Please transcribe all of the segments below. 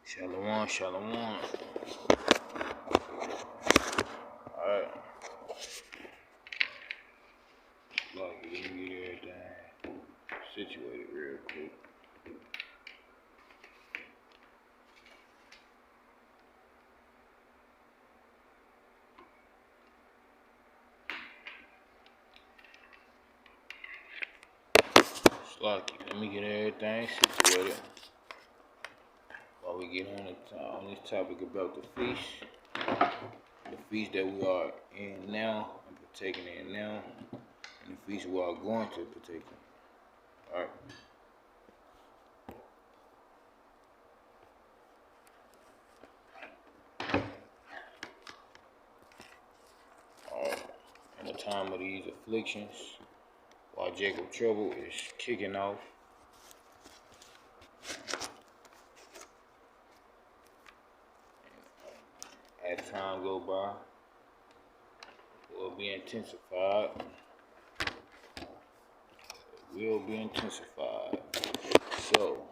Shalom, shalom. Alright. Look, let me get everything situated real quick. Slocky, let me get everything situated while we get on this topic about the feast that we are in now and partaking in now, and the feast we are going to partake in. Alright. In the time of these afflictions, while Jacob's trouble is kicking off, as time go by, it will be intensified. It will be intensified. So,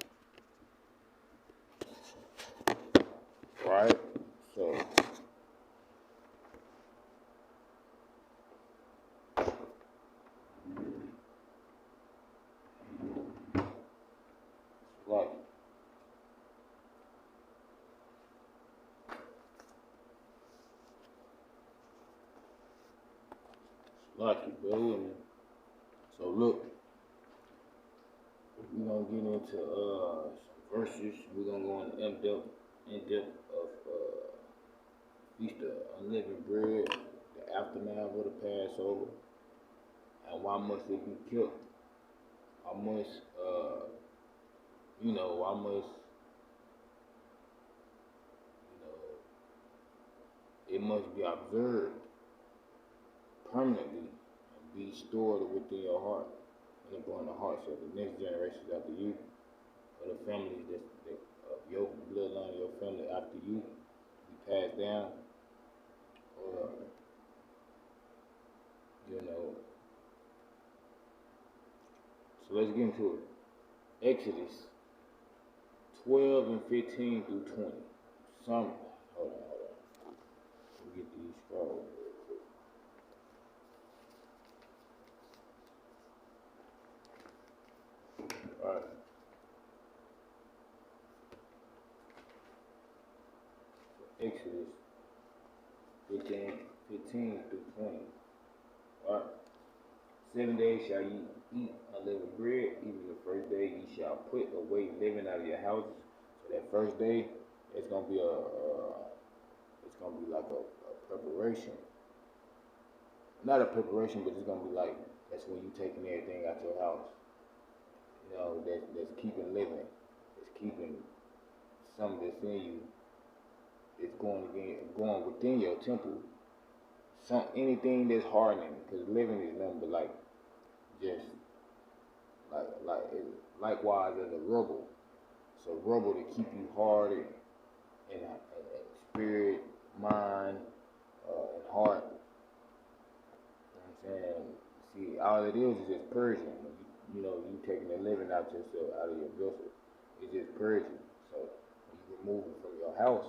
right? So, like, bear with me. So look, we're gonna get into some verses. We're gonna go in depth of Feast of Unleavened Bread, the aftermath of the Passover, and why must it be kept? Why must it must be observed permanently and be stored within your heart and upon the hearts of the next generations after you, or the families that of your bloodline, your family after you, be passed down, or So let's get into it. Exodus 12 and 15 through 20. Hold on. Let me get these scrolls. Alright. Exodus 15 through 20. Alright. 7 days shall ye eat unleavened bread, even the first day ye shall put away leaven out of your houses. So that first day, it's gonna be like a preparation. Not a preparation, but it's gonna be like that's when you taking everything out your house. That's keeping living. It's keeping something that's in you. It's going within your temple. Anything that's hardening, because living is nothing but likewise as a rubble. So rubble to keep you hardened in spirit, mind, and heart. You know what I'm saying? See, all it is just purging. You taking the living out yourself, out of your vessel. It's just purging. So when you remove it from your house,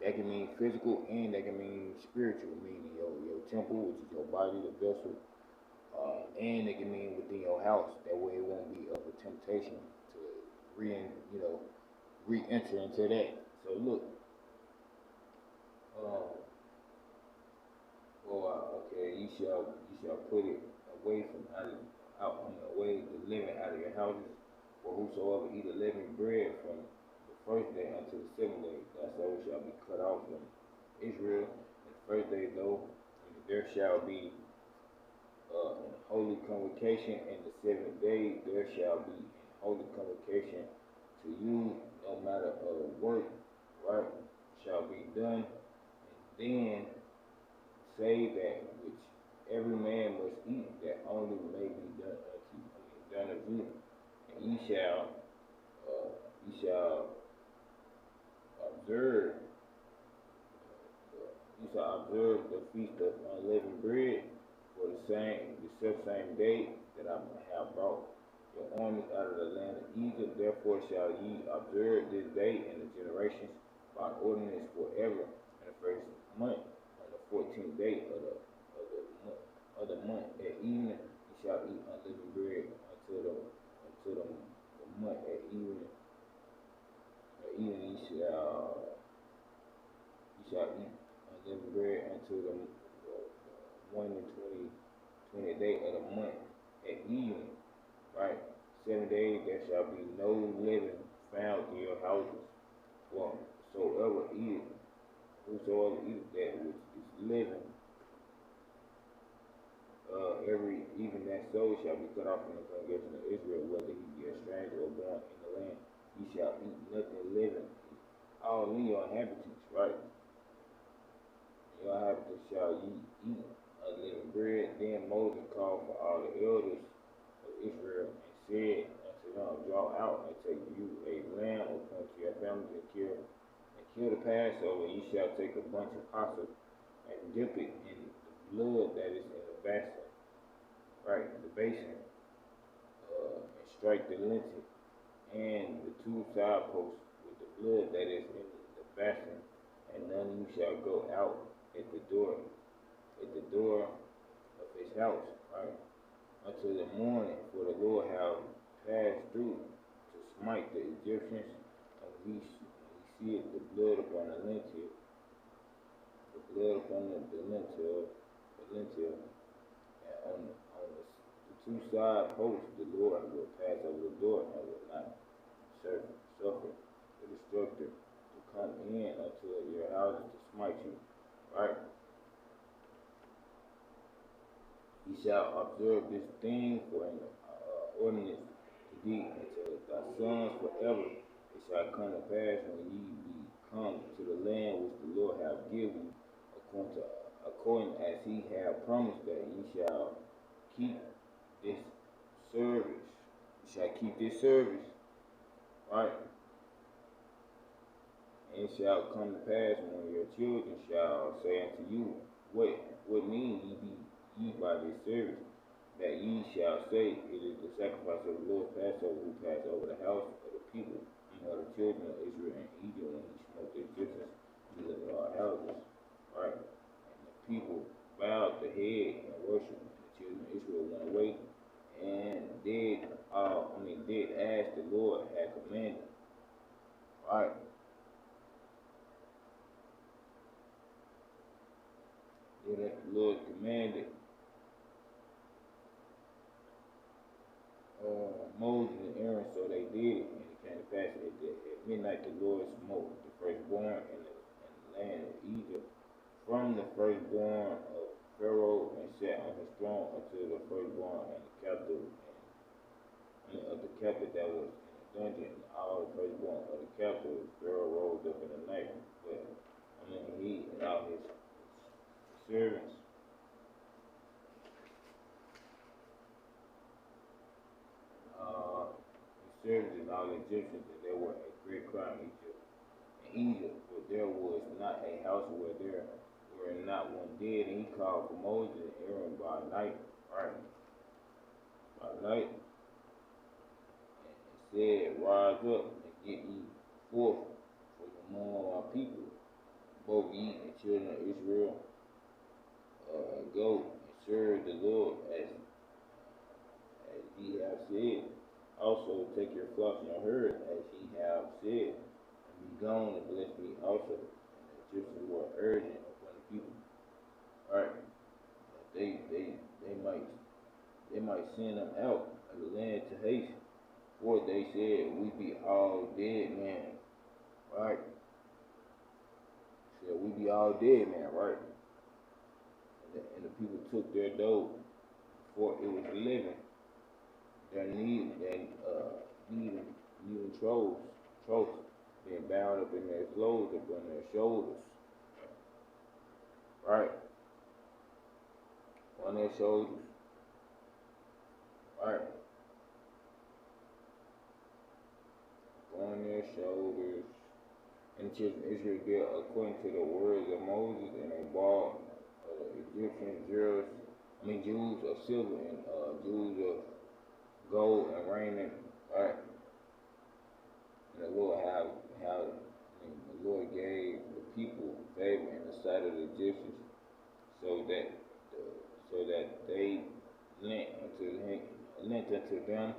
that can mean physical and that can mean spiritual, meaning your temple, which is your body, the vessel, and it can mean within your house. That way it won't be of a temptation to re-enter into that. So look, okay, you shall put it away from away the living out of your houses. For whosoever eat a living bread from the first day unto the seventh day, that soul shall be cut off from Israel. And the first day though, and there shall be an holy convocation, and the seventh day there shall be holy convocation to you, no matter of work, right, shall be done. And then say that which every man must eat, that only may be done of you. And ye shall observe the feast of unleavened bread for the self same day that I have brought your armies out of the land of Egypt. Therefore shall ye observe this day in the generations by ordinance forever. In the first month, on the 14th day of the month at evening, ye shall eat unleavened bread until the month at evening. At evening ye shall eat unleavened bread until the 1 and 20 day of the month at evening. Right? 7 days there shall be no living found in your houses. For whosoever eateth that which is living, even that soul shall be cut off from the congregation of Israel, whether he be a stranger or born in the land. He shall eat nothing living. All in your inhabitants, right? Your inhabitants shall ye eat unleavened bread. Then Moses called for all the elders of Israel and said unto them, draw out and take you a lamb according to your families and kill the Passover. Ye shall take a bunch of hyssop and dip it in the blood that is in the basin, right, in the basin, and strike the lintel and the 2 side posts with the blood that is in the basin, and none of you shall go out at the door of his house, right, until the morning, for the Lord have passed through to smite the Egyptians, and he seeth the blood upon the lintel, and on the 2 side posts, the Lord will pass over the door and will not suffer the destructor to come in unto your houses to smite you, right? Ye shall observe this thing for an ordinance to thee unto thy sons forever. It shall come to pass when ye be come to the land which the Lord hath given you, according as he hath promised, that ye shall keep this service. You shall keep this service, right? And it shall come to pass when your children shall say unto you, what mean ye by this service? That ye shall say, it is the sacrifice of the Lord Passover, who passed over the house of the people, of the children of Israel in Egypt, when he smote the Egyptians in the houses, right? And the people bowed their head and worshiped, and the children of Israel went away and did as the Lord had commanded, right? Did as the Lord commanded. Moses and Aaron, so they did, and it came to pass at midnight the Lord smote the firstborn in the land of Egypt, from the firstborn of Pharaoh, and sat on his throne until the firstborn and the captive of the captive that was in the dungeon, and all the firstborn of the captive. Pharaoh rose up in the night, but he and all his servants. And all the Egyptians, and there were a great crime in Egypt, for there was not a house where there were not one dead. And he called for Moses and Aaron by night, right? By night, and said, rise up and get ye forth from among my people, both ye and children of Israel, and go and serve the Lord as ye have said. Also take your flocks and your herds, as ye have said, and be gone and bless me also. And the Egyptians were urgent upon the people, right? They might send them out of the land to haste, for they said, we be all dead men, right? Said we be all dead men, right? And the people took their dough before it was living. Their needing trophies, being bound up in their clothes upon their shoulders, right? On their shoulders, right? On their shoulders. And the children of Israel did according to the words of Moses, and they bought the Egyptian Jews of silver and gold and raiment, right? And the Lord how the Lord gave the people favor in the sight of the Egyptians, so that they lent unto them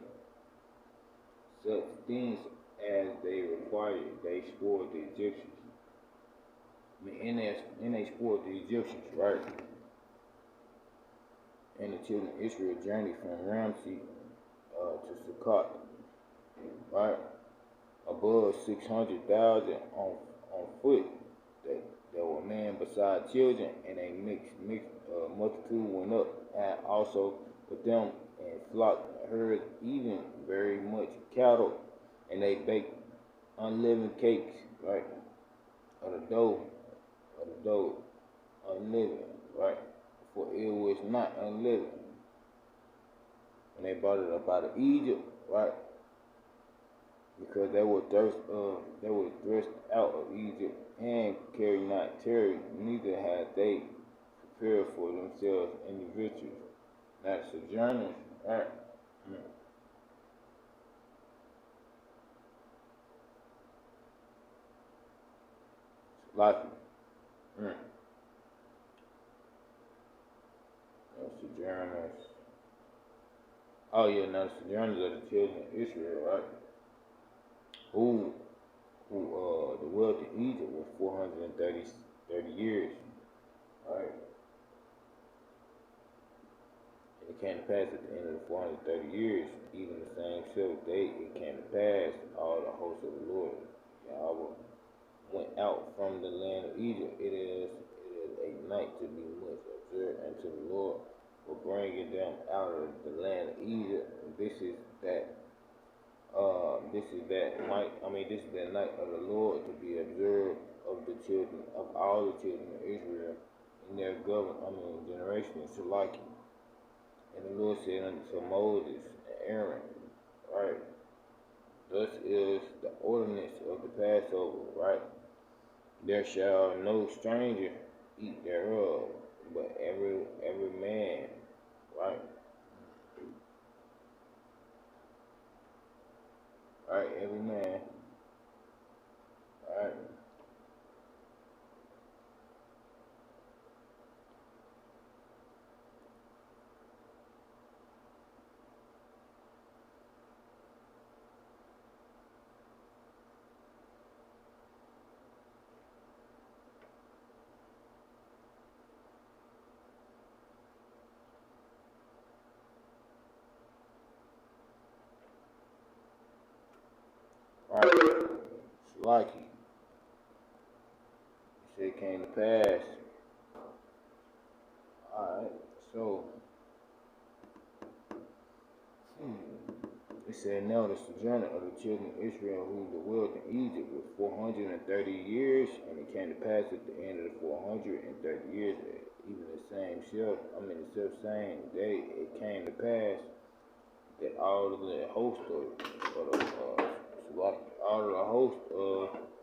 such things as they required. They spoiled the Egyptians. And they spoiled the Egyptians, right? And the children of Israel journeyed from Ramsey to Sukkot, right? Above 600,000 on foot. There were men beside children, and a mixed multitude went up, and also with them and flock, herds, even very much cattle, and they baked unleavened cakes, right? Of the dough, unleavened, right? For it was not unleavened. And they brought it up out of Egypt, right? Because they were thrust out of Egypt and carried not terror, neither had they prepared for themselves individuals, not sojourners, right? Like sojourners. Oh yeah, now the sojourners are the children of Israel, right? Who the wealth in Egypt was 430 years, right? And it came to pass at the end of the 430 years, even the same seventh day, it came to pass, all the hosts of the Lord Yahweh went out from the land of Egypt. It is a night to be much observed unto the Lord for bringing them out of the land of Egypt. This is the night of the Lord to be observed of all the children of Israel in their generation. Salaki. And the Lord said unto Moses and Aaron, right? Thus is the ordinance of the Passover, right? There shall no stranger eat thereof, but every man, right? Right, every man, right? Right. Salaki. He said it came to pass. Alright, so it said, now the sojourner of the children of Israel who dwelt in Egypt was 430 years, and it came to pass at the end of the 430 years, even the same day, it came to pass that all of the host of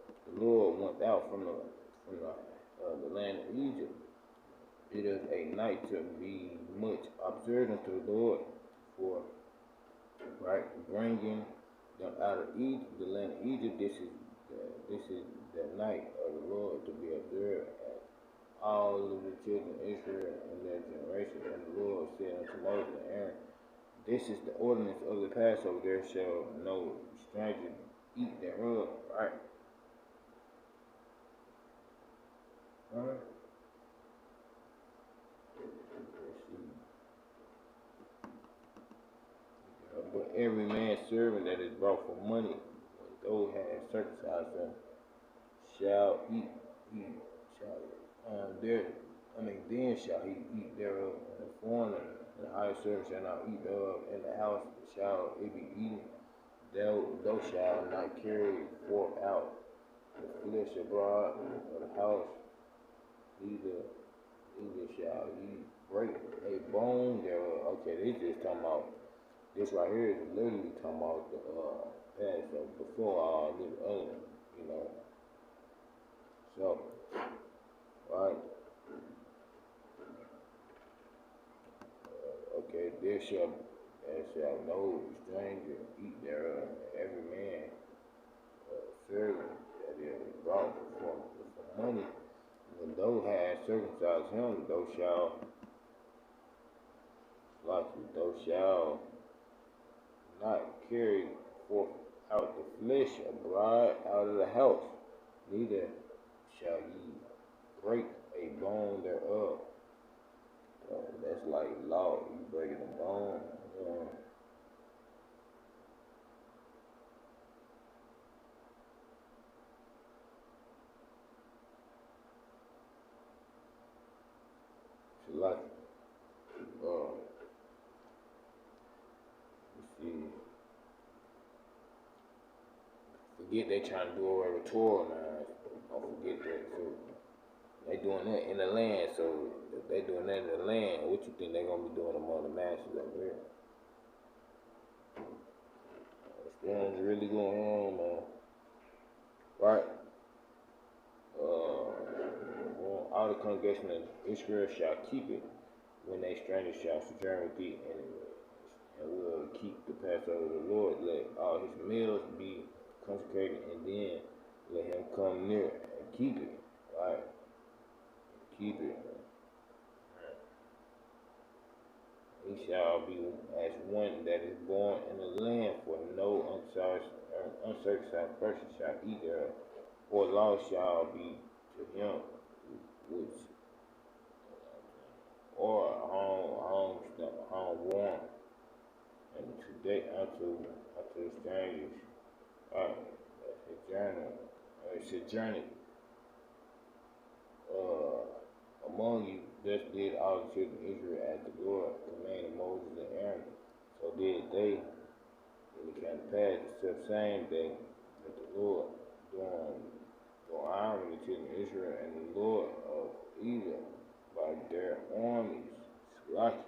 the Lord went out from the land of Egypt. It is a night to be much observed unto the Lord for bringing them out of Egypt, the land of Egypt. This is the night of the Lord to be observed at all of the children of Israel and their generation. And the Lord said unto Moses and Aaron, this is the ordinance of the Passover. There shall no stranger eat thereof. Right. Alright. But every man's servant that is brought for money, when those have circumcised them, shall eat. Then shall he eat thereof, and the foreigner and the hired servant shall not eat thereof. In the house shall it be eaten. Thou shalt not carry forth out the flesh abroad of the house, neither shall he break a bone thereof. Okay, they just talking about. This right here is literally talking about the Passover before all this other, So, right. Okay, there shall, as shall no stranger eat thereof. Every man servant that is brought for money, when thou hast circumcised him, thou shalt not carry forth out the flesh abroad out of the house, neither shall ye break a bone thereof. So that's like law. You breaking a bone. Like, you see, forget they trying to do away with Torah now. Don't forget that too. They doing that in the land, so if they doing that in the land, what you think they gonna be doing among the masses over there? What's really going on, man? Right? All the congregation of Israel shall keep it when they strangers shall sojourn with thee, and will keep the Passover of the Lord. Let all his meals be consecrated, and then let him come near and keep it. Right? Keep it. He shall be as one that is born in the land, for no uncircumcised person shall eat thereof, or law shall be to him which, or home warm, and today unto the strangers, sojourning among you. Thus did all the children of Israel as the Lord commanded Moses and Aaron. So did they. And it came to pass the same day that the Lord doing arming the children of Israel and the Lord of Edom by their armies. Lucky.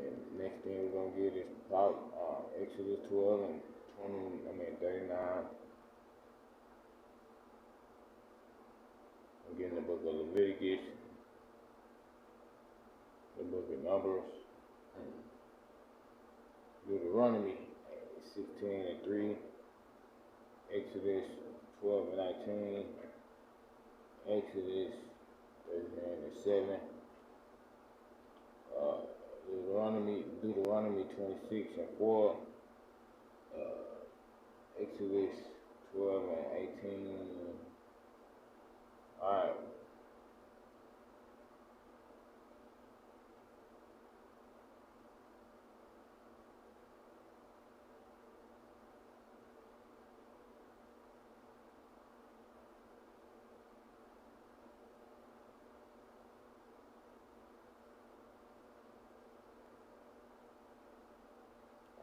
And next thing we're gonna get is Exodus 12 and 39. I'm getting the book of Leviticus, the book of Numbers, Deuteronomy 16 and 3, Exodus 12 and 19, Exodus 13 and 7, Deuteronomy 26 and 4, Exodus 12 and 18. Alright.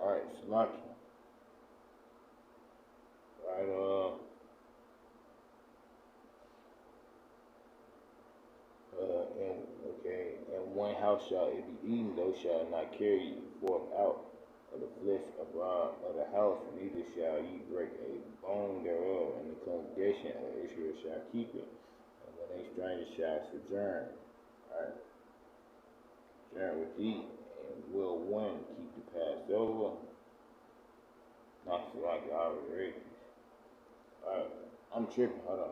Alright, Slocky. And one house shall it be eaten, thou shalt not carry forth out of the flesh abroad of the house, neither shall ye break a bone thereof, and the congregation of Israel shall keep it. And when a stranger shall sojourn, sojourn with thee, and will one keep the Passover? Not so like I already. I'm tripping, hold on.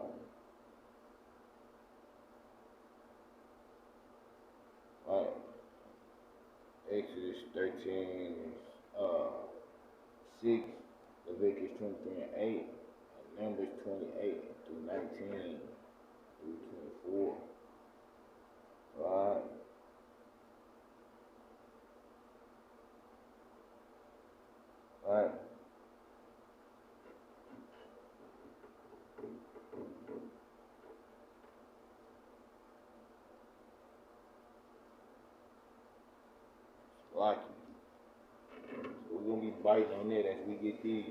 Exodus 13, 6, Leviticus 23 and 8, and Numbers 28 through 19 through 24. Right? Right? Like it. So we're gonna be biting on that as we get these.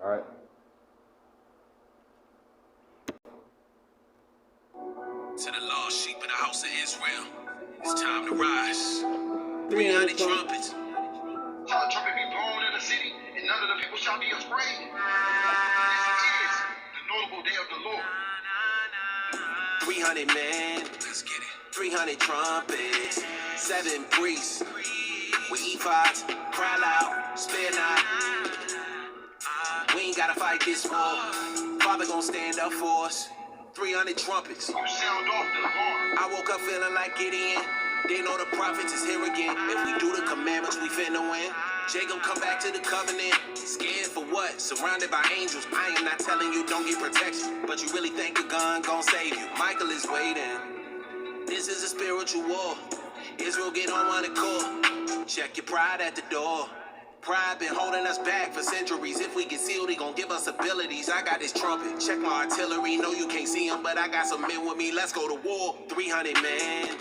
Alright. To the lost sheep of the house. house of Israel. It's time to rise. 300 trumpets. Shall a trumpet be blown in the city, and none of the people shall be afraid? This is the notable day of the Lord. 300 men. Let's get it. 300 trumpets. 7 priests. We ephods. Cry loud. Spare not. We ain't gotta fight this war. Father gon' stand up for us. 300 trumpets. You sound off the alarm. I woke up feeling like Gideon. They know the prophets is here again. If we do the commandments, we finna win. Jacob come back to the covenant. Scared for what? Surrounded by angels. I am not telling you don't get protection, but you really think a gun gon' save you. Michael is waiting. This is a spiritual war. Israel get on one accord. Check your pride at the door. Pride been holding us back for centuries. If we get sealed, he gon' give us abilities. I got this trumpet. Check my artillery. No, you can't see him, but I got some men with me. Let's go to war. 300 men.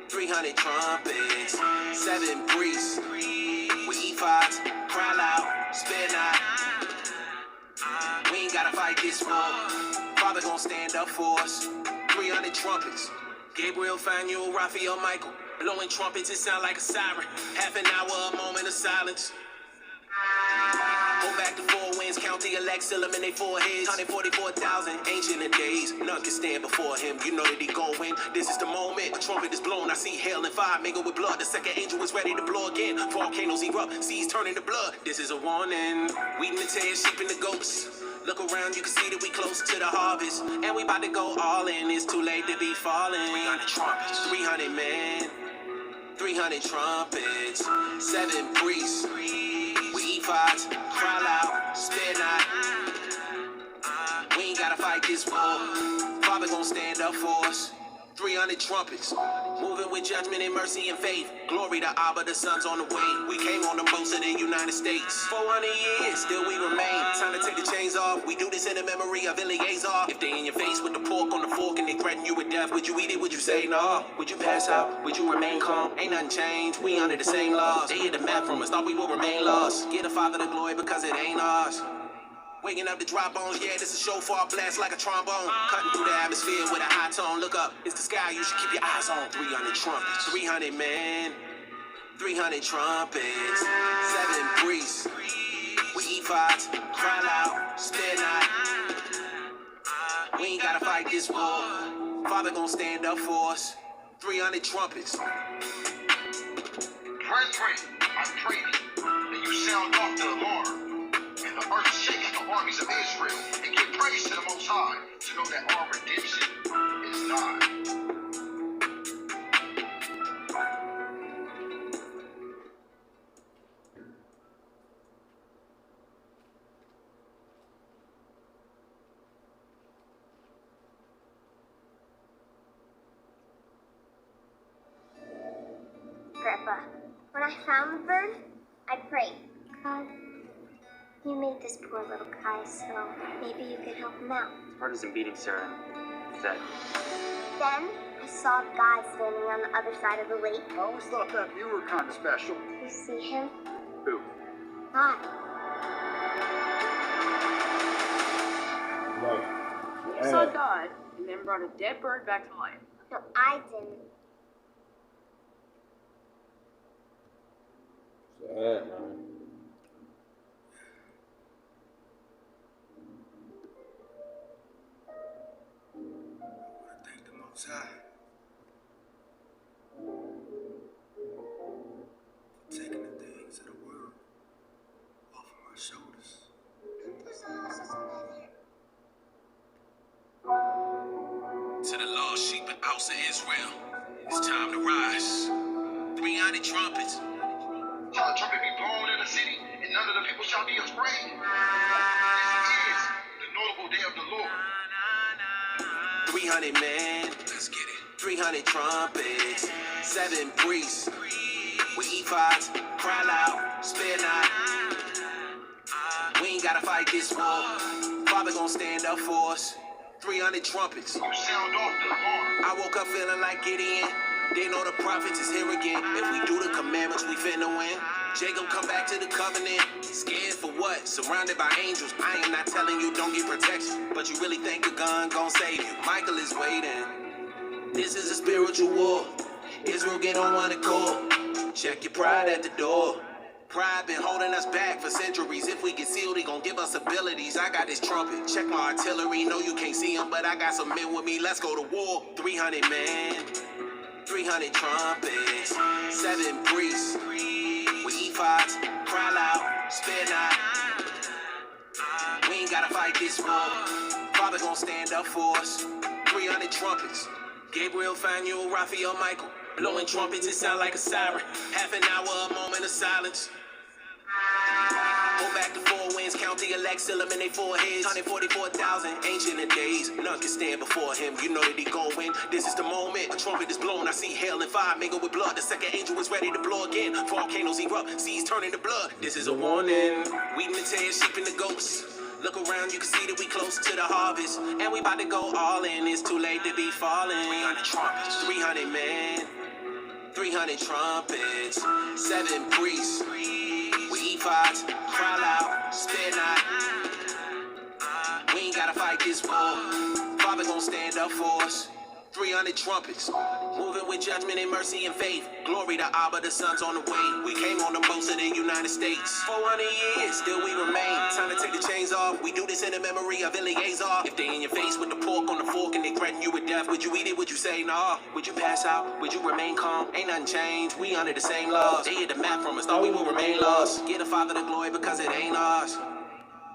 300 trumpets, 7 priests, we ephods, cry loud, spare not. We ain't gotta fight this war. Father gon' stand up for us. 300 trumpets. Gabriel, Phanuel, Raphael, Michael. Blowing trumpets, it sound like a siren. Half an hour, a moment of silence. Go back to 4 winds, count the elect, seal them in their foreheads. 144,000, ancient of days. None can stand before him. You know that he gon' win. This is the moment. A trumpet is blown. I see hail and fire mingled with blood. The second angel is ready to blow again. Volcanoes erupt, seas turning to blood. This is a warning. Weeding the tares, sheep and the goats. Look around, you can see that we close to the harvest. And we about to go all in. It's too late to be falling. 300 trumpets, 300 men. 300 trumpets, 7 priests. We ephods, cry loud, spare not. We ain't gotta fight this war. Father gon' stand up for us. 300 trumpets, moving with judgment and mercy and faith. Glory to Abba, the son's on the way. We came on the boats of the United States. 400 years, still we remain. Time to take the chains off. We do this in the memory of Eleazar. If they in your face with the pork on the fork and they threaten you with death, would you eat it? Would you say no? Would you pass out? Would you remain calm? Ain't nothing changed. We under the same laws. They hid the map from us, thought we will remain lost. Give the Father the glory because it ain't ours. Waking up the dry bones, yeah, this is shofar blast like a trombone. Cutting through the atmosphere with a high tone. Look up, it's the sky, you should keep your eyes on. 300 trumpets, 300 men, 300 trumpets, 7 priests. We ephods, cry loud, spare not. We ain't gotta fight this war. Father gon' stand up for us. 300 trumpets. Brethren, I pray thee, that you sound off the alarm. And the earth shakes the armies of Israel, and give praise to the Most High, to know that our redemption is nigh. Grandpa, when I found the bird, I prayed, God, you made this poor little guy, so maybe you could help him out. Heart isn't beating, Sarah. Is that... Then I saw God standing on the other side of the lake. I always thought that you were kind of special. You see him? Who? God. Right. You saw God and then brought a dead bird back to life. No, I didn't. Sad, man. Thank the Most High for taking the things of the world off of my shoulders. To the lost sheep and house of Israel, it's time to rise. 300 trumpets. Shall a trumpet be blown in the city, and none of the people shall be afraid? This is the notable day of the Lord. 300 men, let's get it. 300 trumpets, 7 priests. We ephods, cry loud, spare not. We ain't gotta fight this war. Father gon' stand up for us. 300 trumpets. You sound off the alarm. I woke up feeling like Gideon. They know the prophets is here again. If we do the commandments, we finna win. Jacob come back to the covenant. Scared for what? Surrounded by angels. I am not telling you don't get protection, but you really think a gun gon' save you. Michael is waiting. This is a spiritual war. Israel get on one accord. Check your pride at the door. Pride been holding us back for centuries. If we get sealed, they gon' give us abilities. I got this trumpet. Check my artillery. No, you can't see them, but I got some men with me. Let's go to war. 300 men, 300 trumpets, 7 priests. We ephods, cry loud, spare not. We ain't gotta fight this war. Father gon' stand up for us. 300 trumpets. Gabriel, Phanuel, Raphael, Michael. Blowing trumpets, it sound like a siren. Half an hour, a moment of silence. Go back to 4 winds, count the elect, seal them in their foreheads. 144,000, ancient in days. None can stand before him. You know that he gon' win. This is the moment. A trumpet is blown. I see hail and fire mingled with blood. The second angel is ready to blow again. Volcanoes erupt, seas turning to blood. This is a warning. Wheat and the tares, sheep and the goats. Look around, you can see that we close to the harvest. And we about to go all in. It's too late to be falling. 300 trumpets, 300 men, 300 trumpets, 7 priests. We ephods, cry loud, spare not. We ain't gotta fight this war. Father gon' stand up for us. 300 trumpets, moving with judgment and mercy and faith. Glory to Abba, the Son's on the way. We came on the boats of the United States. 400 years, still we remain. Time to take the chains off. We do this in the memory of Eleazar. If they in your face with the pork on the fork and they threaten you with death, would you eat it? Would you say nah? Would you pass out? Would you remain calm? Ain't nothing changed. We under the same laws. They hit the map from us, thought we will remain lost. Give the Father the glory because it ain't ours.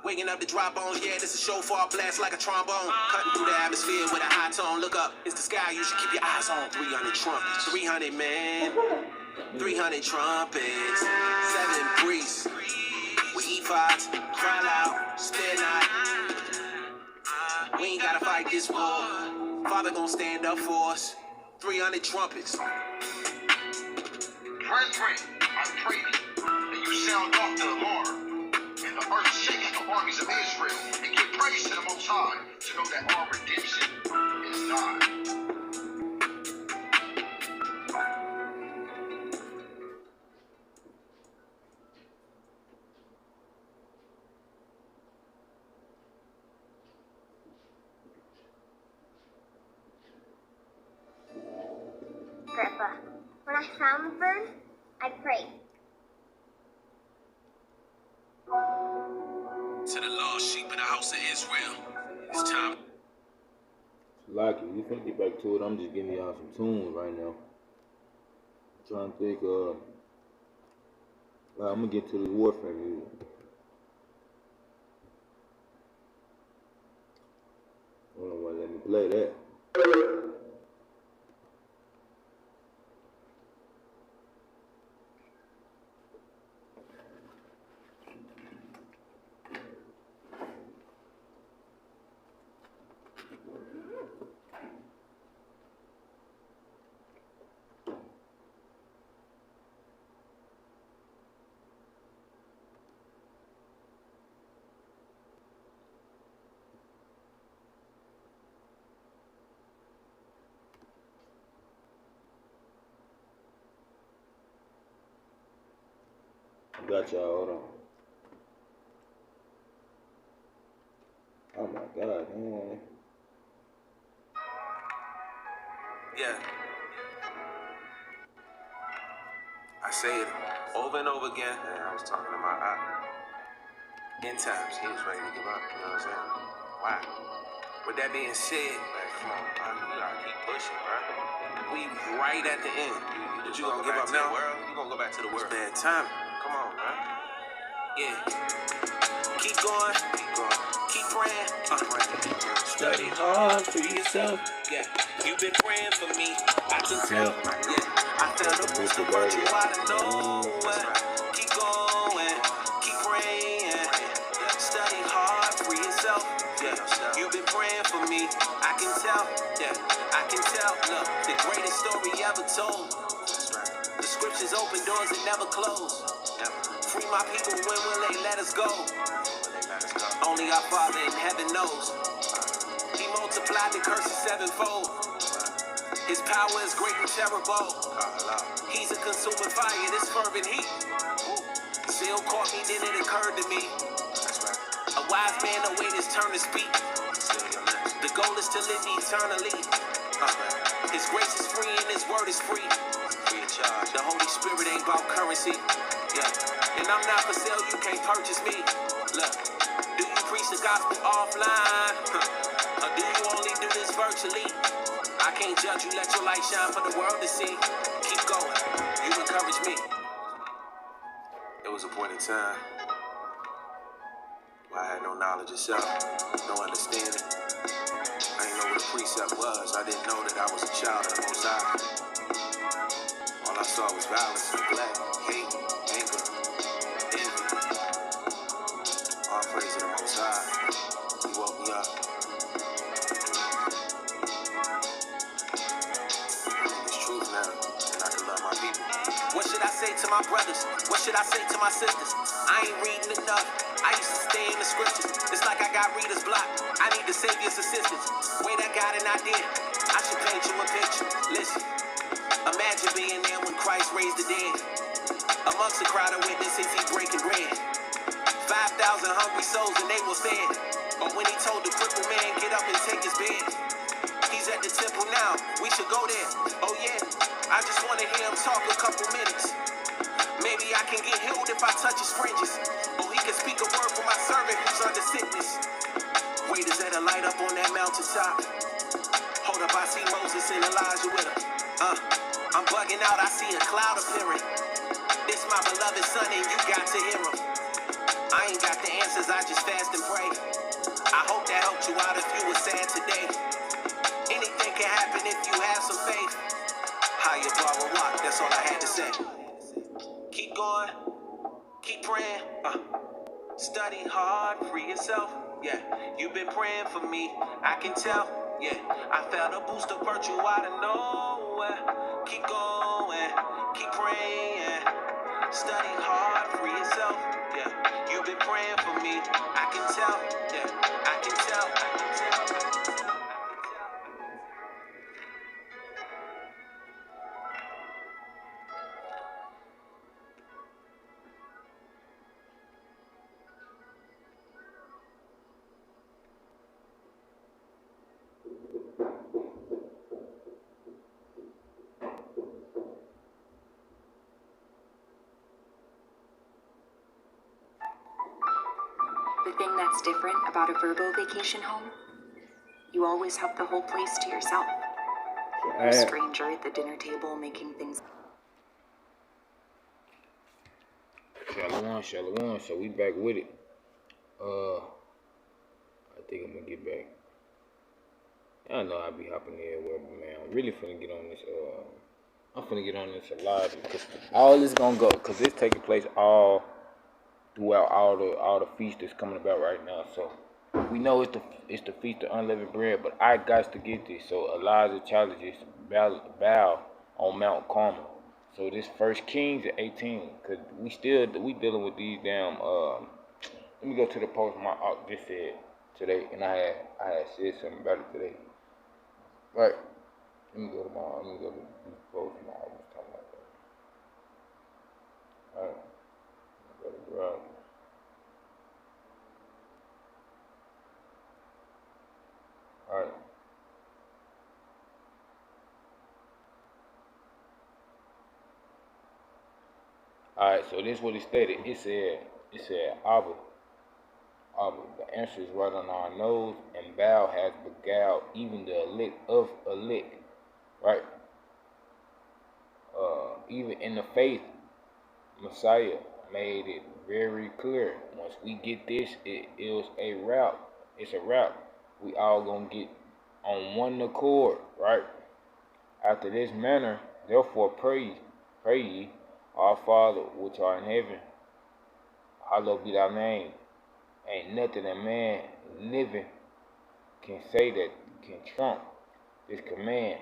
Waking up the dry bones, yeah, this is shofar blast like a trombone. Cutting through the atmosphere with a high tone. Look up, it's the sky, you should keep your eyes on. 300 trumpets, 300 men, 300 trumpets, 7 priests. We ephods, cry loud, spare not. We ain't gotta fight this war. Father gon' stand up for us. 300 trumpets. Brethren, I pray that you sound off the alarm. And the earth shakes the armies of Israel, and give praise to the Most High to know that our redemption is nigh. Grandpa, when I found the bird, I prayed. To the lost sheep of the house of Israel, it's time. Like it. We finna get back to it. I'm just giving y'all some tunes right now. I'm trying to think I'm gonna get to the warfare music. Hold on, well, let me play that. Got y'all, hold on. Oh my God, man. Yeah. I say it over and over again. Yeah, I was talking to my eye. In times, he was ready to give up. You know what I'm saying? Wow. With that being said, like, come on, you gotta keep pushing, bro. We right at the end. You gonna give up now? You gonna go back to the world? It's bad time. Come on, man. Yeah. Keep going. Keep praying. Study hard for yourself. Yeah. You've been praying for me. I can tell. Yeah. I felt the boost of virtue out of nowhere. Keep going. Keep praying. Study hard for yourself. Yeah. You've been praying for me. I can tell. Yeah. I can tell. Look, the greatest story ever told. The scriptures open doors that never close. Free my people, when will they let us go? Only our Father in heaven knows. He multiplied the curses sevenfold. His power is great and terrible. He's a consuming fire, this fervent heat. Zeal caught me, then it occurred to me. A wise man await his turn to speak. The goal is to live eternally. His grace is free and his word is free. Free of charge. The Holy Spirit ain't about currency. Yeah. And I'm not for sale, you can't purchase me. Look, do you preach the gospel offline? Or do you only do this virtually? I can't judge you, let your light shine for the world to see. Keep going, you encourage me. There was a point in time where I had no knowledge of self, no understanding. I didn't know what a precept was. I didn't know that I was a child of the Most High. All I saw was violence, neglect, hate, anger, envy. All praise to the Most High. He woke me up. It's truth now, and I can love my people. What should I say to my brothers? What should I say to my sisters? I ain't reading enough. I used to stay in the scriptures. It's like I got reader's block. I need the Savior's assistance. Wait, I got an idea. I should paint you a picture. Listen, imagine being there when Christ raised the dead. Amongst a crowd of witnesses, he breaking bread. 5,000 hungry souls and they were fed. Or when he told the crippled man, get up and take his bed. He's at the temple now. We should go there. Oh yeah, I just want to hear him talk a couple minutes. Maybe I can get healed if I touch his fringes. Or he can speak a word for my servant who's under sickness. Wait, is that a light up on that mountaintop? Hold up, I see Moses and Elijah with him. I'm bugging out, I see a cloud appearing. This my beloved son and you got to hear him. I ain't got the answers, I just fast and pray. I hope that helped you out if you were sad today. Anything can happen if you have some faith. Higher bar will walk, that's all I had to say. Keep going, keep praying, study hard, free yourself, yeah, you've been praying for me, I can tell, yeah, I felt a boost of virtue out of nowhere, keep going, keep praying, study hard, free yourself, yeah, you've been praying for me, I can tell, yeah, I can tell, I can tell, I can tell. The thing that's different about a Verbo vacation home, you always have the whole place to yourself. No stranger at the dinner table making things. Shalom. So we back with it. I think I'm gonna get back. I know I'll be hopping everywhere, but man, I'm really finna get on this. I'm finna get on this a lot because all this gonna go because it's taking place all throughout all the feast that's coming about right now. So we know it's the feast of unleavened bread, but I got to get this. So Elijah challenges Baal on Mount Carmel. So this First Kings at 18, cause we dealing with these damn. Let me go to the post my aunt just said today, and I had said something about it today. Right. Let me go to the post my aunt was talking about that. All right. Go to garage. All right. Alright, so this is what it stated. It said, Abba, the answer is right on our nose, and Baal has beguiled even the elect of elect. Right? Even in the faith, Messiah made it very clear. Once we get this, it was a wrap. It's a wrap. We all gonna get on one accord, right? After this manner, therefore pray ye, our Father which art in heaven, hallowed be thy name. Ain't nothing a man living can say that can trump this command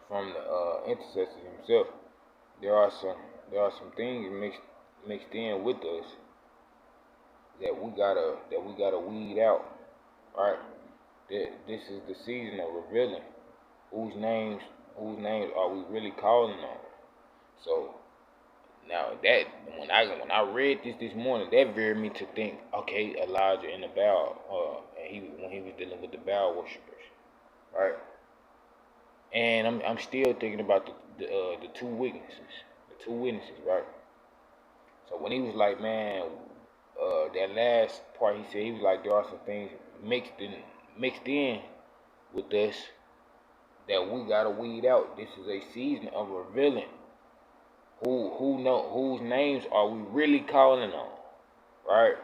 from the intercessor himself. There are some things mixed in with us that we gotta weed out, right? This is the season of revealing whose names are we really calling on. So now that when I read this morning, that veered me to think, okay, Elijah and the Baal, when he was dealing with the Baal worshippers, right? And I'm still thinking about the two witnesses, right? So when he was like, man, that last part, he said he was like, there are some things mixed in with us that we gotta weed out. This is a season of revealing whose names are we really calling on, right?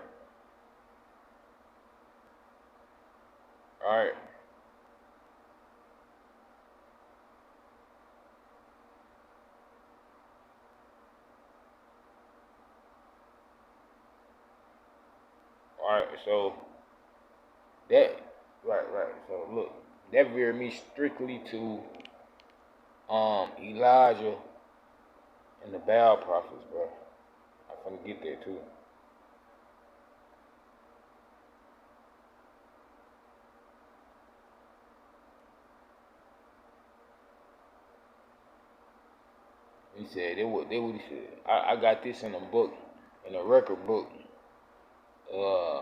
All right. All right. So that right. So look, that veered me strictly to Elijah and the Baal prophets, bro. I'm gonna get there too. He said they what he said. I got this in a book, in a record book, uh,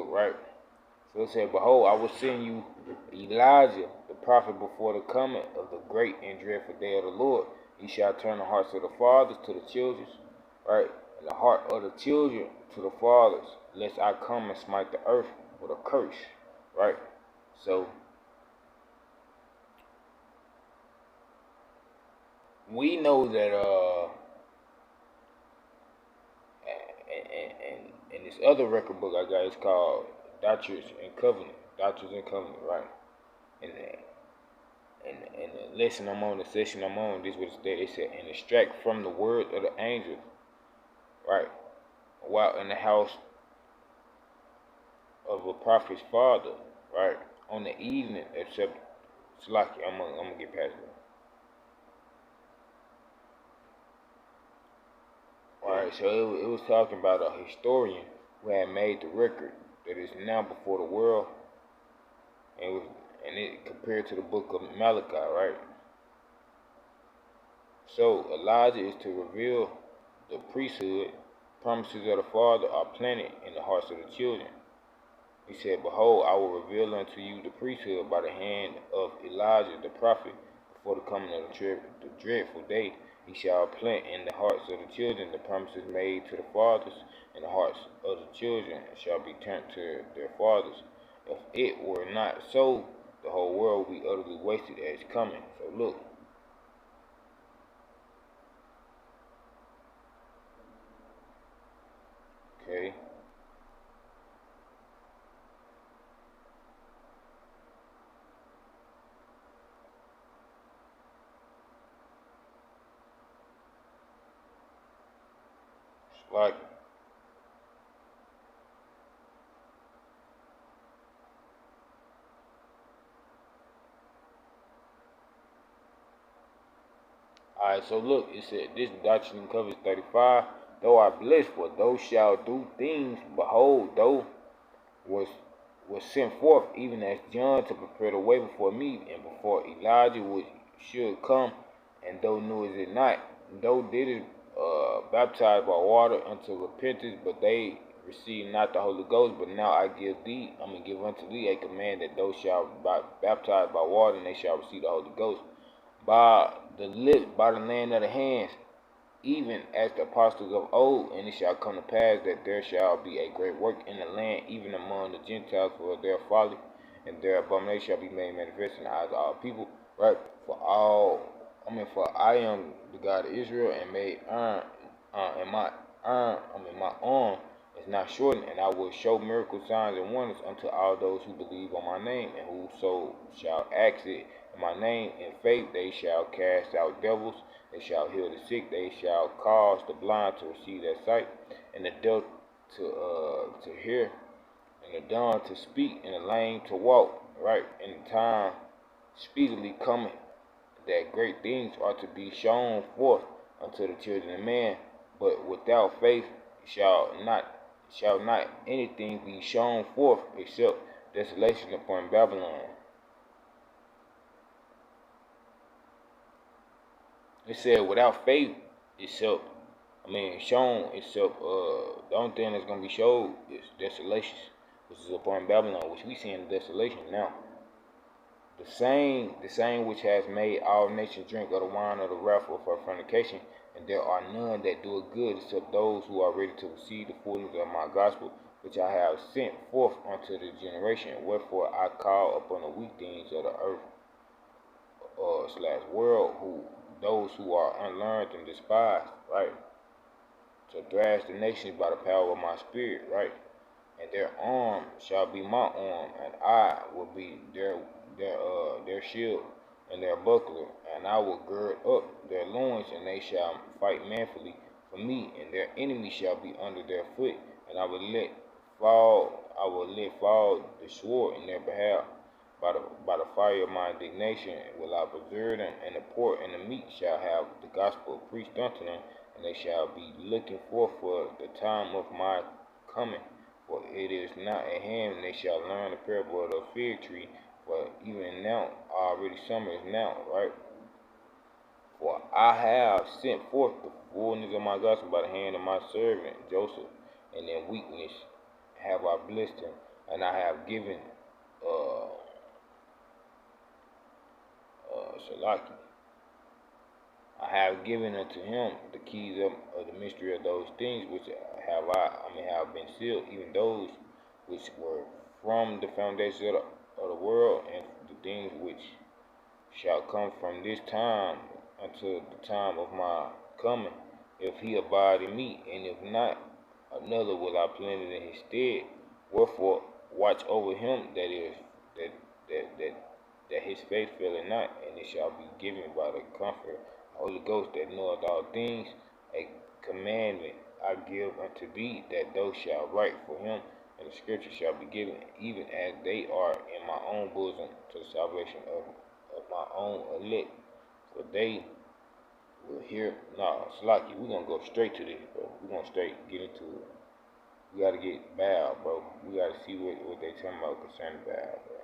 right? So it said, behold, I will send you Elijah, the prophet, before the coming of the great and dreadful day of the Lord. He shall turn the hearts of the fathers to the children, right? And the heart of the children to the fathers, lest I come and smite the earth with a curse, right? So we know that and this other record book I got is called Doctrines and Covenant, right? And the lesson I'm on, the session I'm on, this was that it said, and extract from the word of the angel, right? While in the house of a prophet's father, right? On the evening, except Slaki, I'm gonna get past it. Alright, so it was talking about a historian who had made the record that is now before the world, and it compared to the book of Malachi, right? So Elijah is to reveal the priesthood. Promises of the Father are planted in the hearts of the children. He said, behold, I will reveal unto you the priesthood by the hand of Elijah the prophet before the coming of the dreadful day. He shall plant in the hearts of the children the promises made to the fathers, and the hearts of the children shall be turned to their fathers. If it were not so, the whole world would be utterly wasted as coming. So look. Okay. Like, alright, so look, it said this doctrine covers 35. Though I bless, for those shall do things, behold, though was sent forth, even as John, to prepare the way before me, and before Elijah should come, and thou knewest it not. Thou didst baptize by water unto repentance, but they received not the Holy Ghost. But now I give unto thee a command that thou shalt baptize by water, and they shall receive the Holy Ghost by the lips, by the laying of the hands, even as the apostles of old. And it shall come to pass that there shall be a great work in the land, even among the Gentiles, for their folly and their abomination shall be made manifest in the eyes of all people. Right? For I am the God of Israel, and made iron, and my arm is not shortened, and I will show miracle signs and wonders unto all those who believe on my name, and whoso shall ask it in my name in faith, they shall cast out devils. They shall heal the sick. They shall cause the blind to receive their sight, and the deaf to hear, and the dumb to speak, and the lame to walk. Right? And the time speedily cometh that great things are to be shown forth unto the children of men. But without faith shall not anything be shown forth except desolation upon Babylon. It said without faith itself, shown itself, the only thing that's gonna be showed is desolation which is upon Babylon, which we see in desolation now. The same which has made all nations drink of the wine of the wrath of her fornication, and there are none that do it good except those who are ready to receive the fullness of my gospel, which I have sent forth unto the generation. Wherefore I call upon the weak things of the earth / world, those who are unlearned and despised, right, to thrash the nations by the power of my spirit, right, and their arm shall be my arm, and I will be their shield and their buckler, and I will gird up their loins, and they shall fight manfully for me, and their enemies shall be under their foot, and I will let fall the sword in their behalf. By the fire of my indignation will I preserve them, and the poor and the meek shall have the gospel preached unto them, and they shall be looking forth for the time of my coming, for it is not at hand, and they shall learn the parable of the fig tree, for even now, already summer is now, right? For I have sent forth the fullness of my gospel by the hand of my servant Joseph, and in weakness have I blessed him, and I have given Shalaki. I have given unto him the keys of the mystery of those things which have been sealed, even those which were from the foundation of the world, and the things which shall come from this time until the time of my coming, if he abide in me, and if not, another will I plant it in his stead. Wherefore watch over him that his faith fail not, and it shall be given by the Comforter, Holy Ghost, that knoweth all things. A commandment I give unto thee, that thou shalt write for him, and the scripture shall be given, even as they are in my own bosom, to the salvation of my own elect. For they will hear. Nah, Slaki, we're gonna go straight to this, bro. We're gonna straight get into it. We gotta get Baal, bro. We gotta see what they talking about concerning Baal, bro.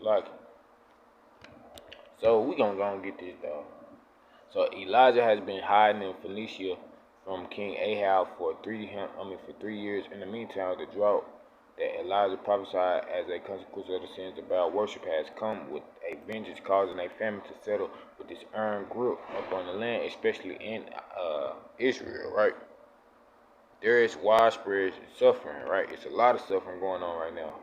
Like, so we gonna go and get this though. So Elijah has been hiding in Phoenicia from King Ahab for 3 years. In the meantime, the drought that Elijah prophesied as a consequence of the sins of Baal worship has come with a vengeance, causing a famine to settle with its iron grip upon the land, especially in Israel. Right? There is widespread suffering. Right? It's a lot of suffering going on right now.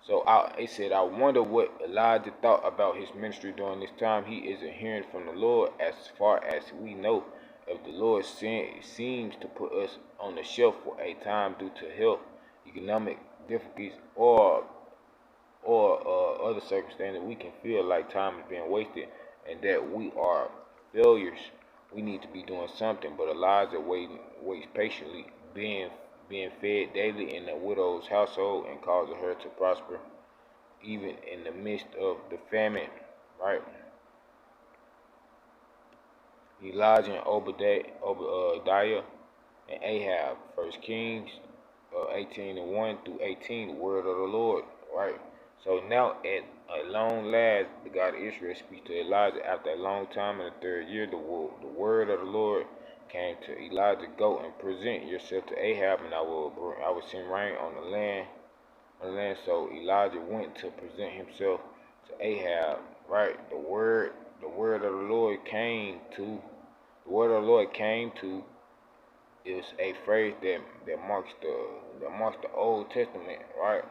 So it said, I wonder what Elijah thought about his ministry during this time. He isn't hearing from the Lord as far as we know. If the Lord seems to put us on the shelf for a time due to health, economic difficulties, or other circumstances, we can feel like time is being wasted and that we are failures. We need to be doing something. But Elijah waits patiently, being fed daily in the widow's household, and causing her to prosper even in the midst of the famine, right? Elijah and Obadiah and Ahab, 1 Kings 18:1 through 18, the word of the Lord, right? So now at a long last, the God of Israel speaks to Elijah after a long time. In the 3rd year, the word of the Lord came to Elijah, go and present yourself to Ahab, and I will send rain on the land. So Elijah went to present himself to Ahab. Right, the word of the Lord came to. The word of the Lord came to is a phrase that marks the Old Testament. Right,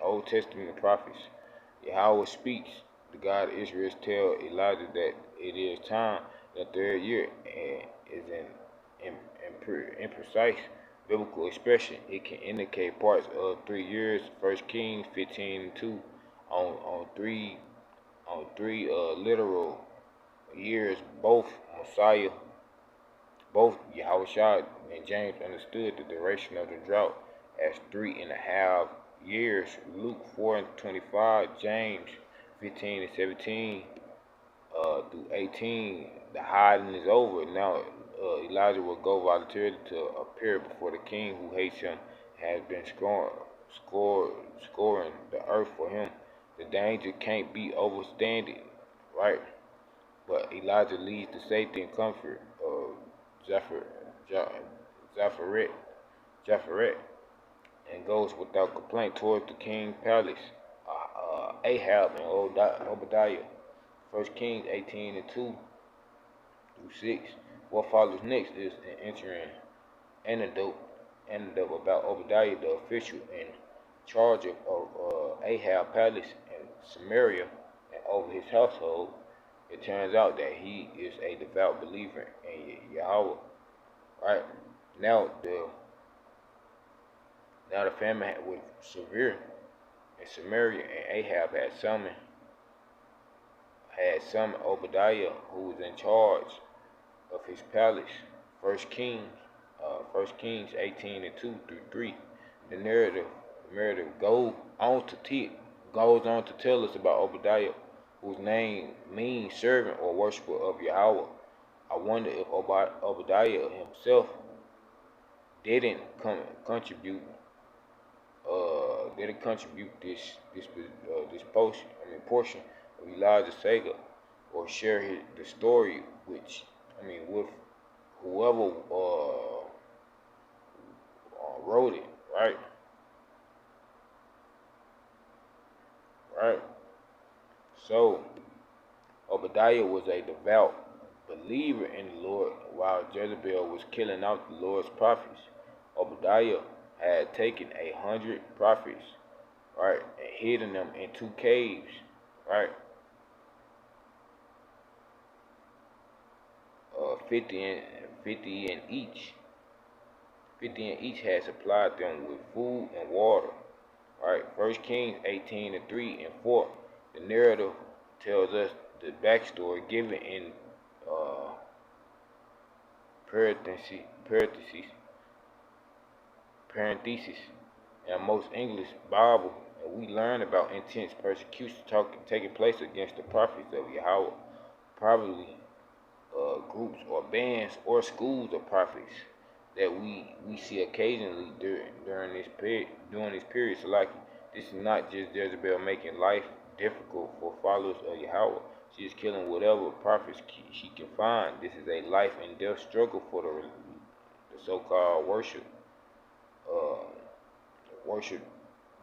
Old Testament prophets. Yahweh speaks. The God of Israel tell Elijah that it is time. The 3rd year is an imprecise biblical expression. It can indicate parts of 3 years. 1 Kings 15:2 on three literal years. Both Yahushua and James understood the duration of the drought as 3.5 years. Luke 4:25, James 15:17 through 18. The hiding is over. Now Elijah will go voluntarily to appear before the king who hates him, has been scoring the earth for him. The danger can't be overstanded, right? But Elijah leads to safety and comfort of Zapharet, Japharet, and goes without complaint towards the king's palace. Ahab and Obadiah. 1 Kings 18:2 through 6. What follows next is an entering anecdote about Obadiah, the official in charge of Ahab palace and Samaria and over his household. It turns out that he is a devout believer in Yahweh. Right now, the famine was severe in Samaria, and Ahab had summoned Obadiah, who was in charge of his palace. First Kings 18:2 through 3. The narrative goes on to tell us about Obadiah, whose name means servant or worshiper of Yahweh. I wonder if Obadiah himself didn't contribute this portion of Elijah's saga, or share the story with whoever wrote it, right? Right. So Obadiah was a devout believer in the Lord while Jezebel was killing out the Lord's prophets. Obadiah had taken 100 prophets, right, and hidden them in 2 caves, right, 50 in each. 50 in each had supplied them with food and water, right. 1 Kings 18:3 and 4. The narrative tells us the backstory given in parentheses in most English Bible, and we learn about intense persecution taking place against the prophets of Yahweh, probably groups or bands or schools of prophets that we see occasionally during this period. So like, this is not just Jezebel making life difficult for followers of Yahweh. She is killing whatever prophets she can find. This is a life and death struggle for the so-called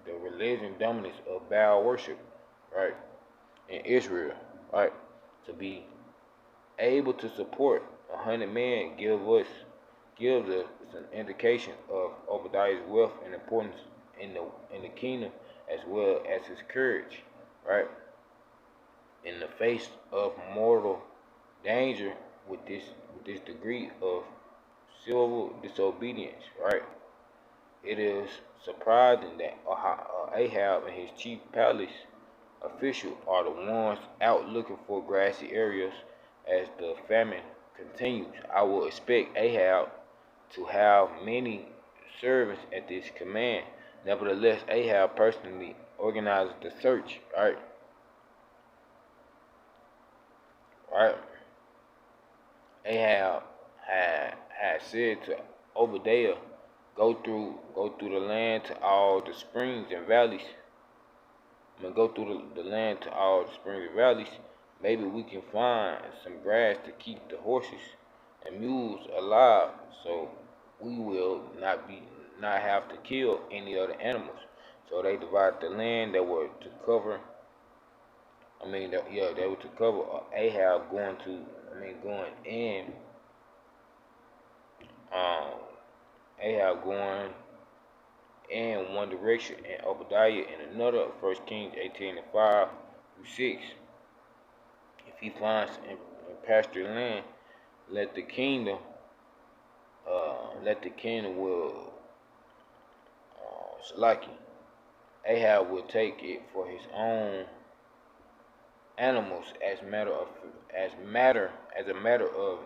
the religion dominance of Baal worship, right, in Israel, right. To be able to support 100 men gives us an indication of Obadiah's wealth and importance in the kingdom, as well as his courage, right, in the face of mortal danger with this degree of civil disobedience, right. It is surprising that Ahab and his chief palace official are the ones out looking for grassy areas as the famine continues. I would expect Ahab to have many servants at this command. Nevertheless, Ahab personally organizes the search, right? Right? Ahab had said to Obadiah, go through the land to all the springs and valleys. Go through the land to all the springs and valleys. Maybe we can find some grass to keep the horses and mules alive, so we will not have to kill any other animals. So they divided the land that were to cover. They were to cover Ahab going in. Ahab going in one direction and Obadiah in another. 1 Kings 18:5 through 6. If he finds in pasture land, let the kingdom will Salaki. Ahab will take it for his own animals as a matter of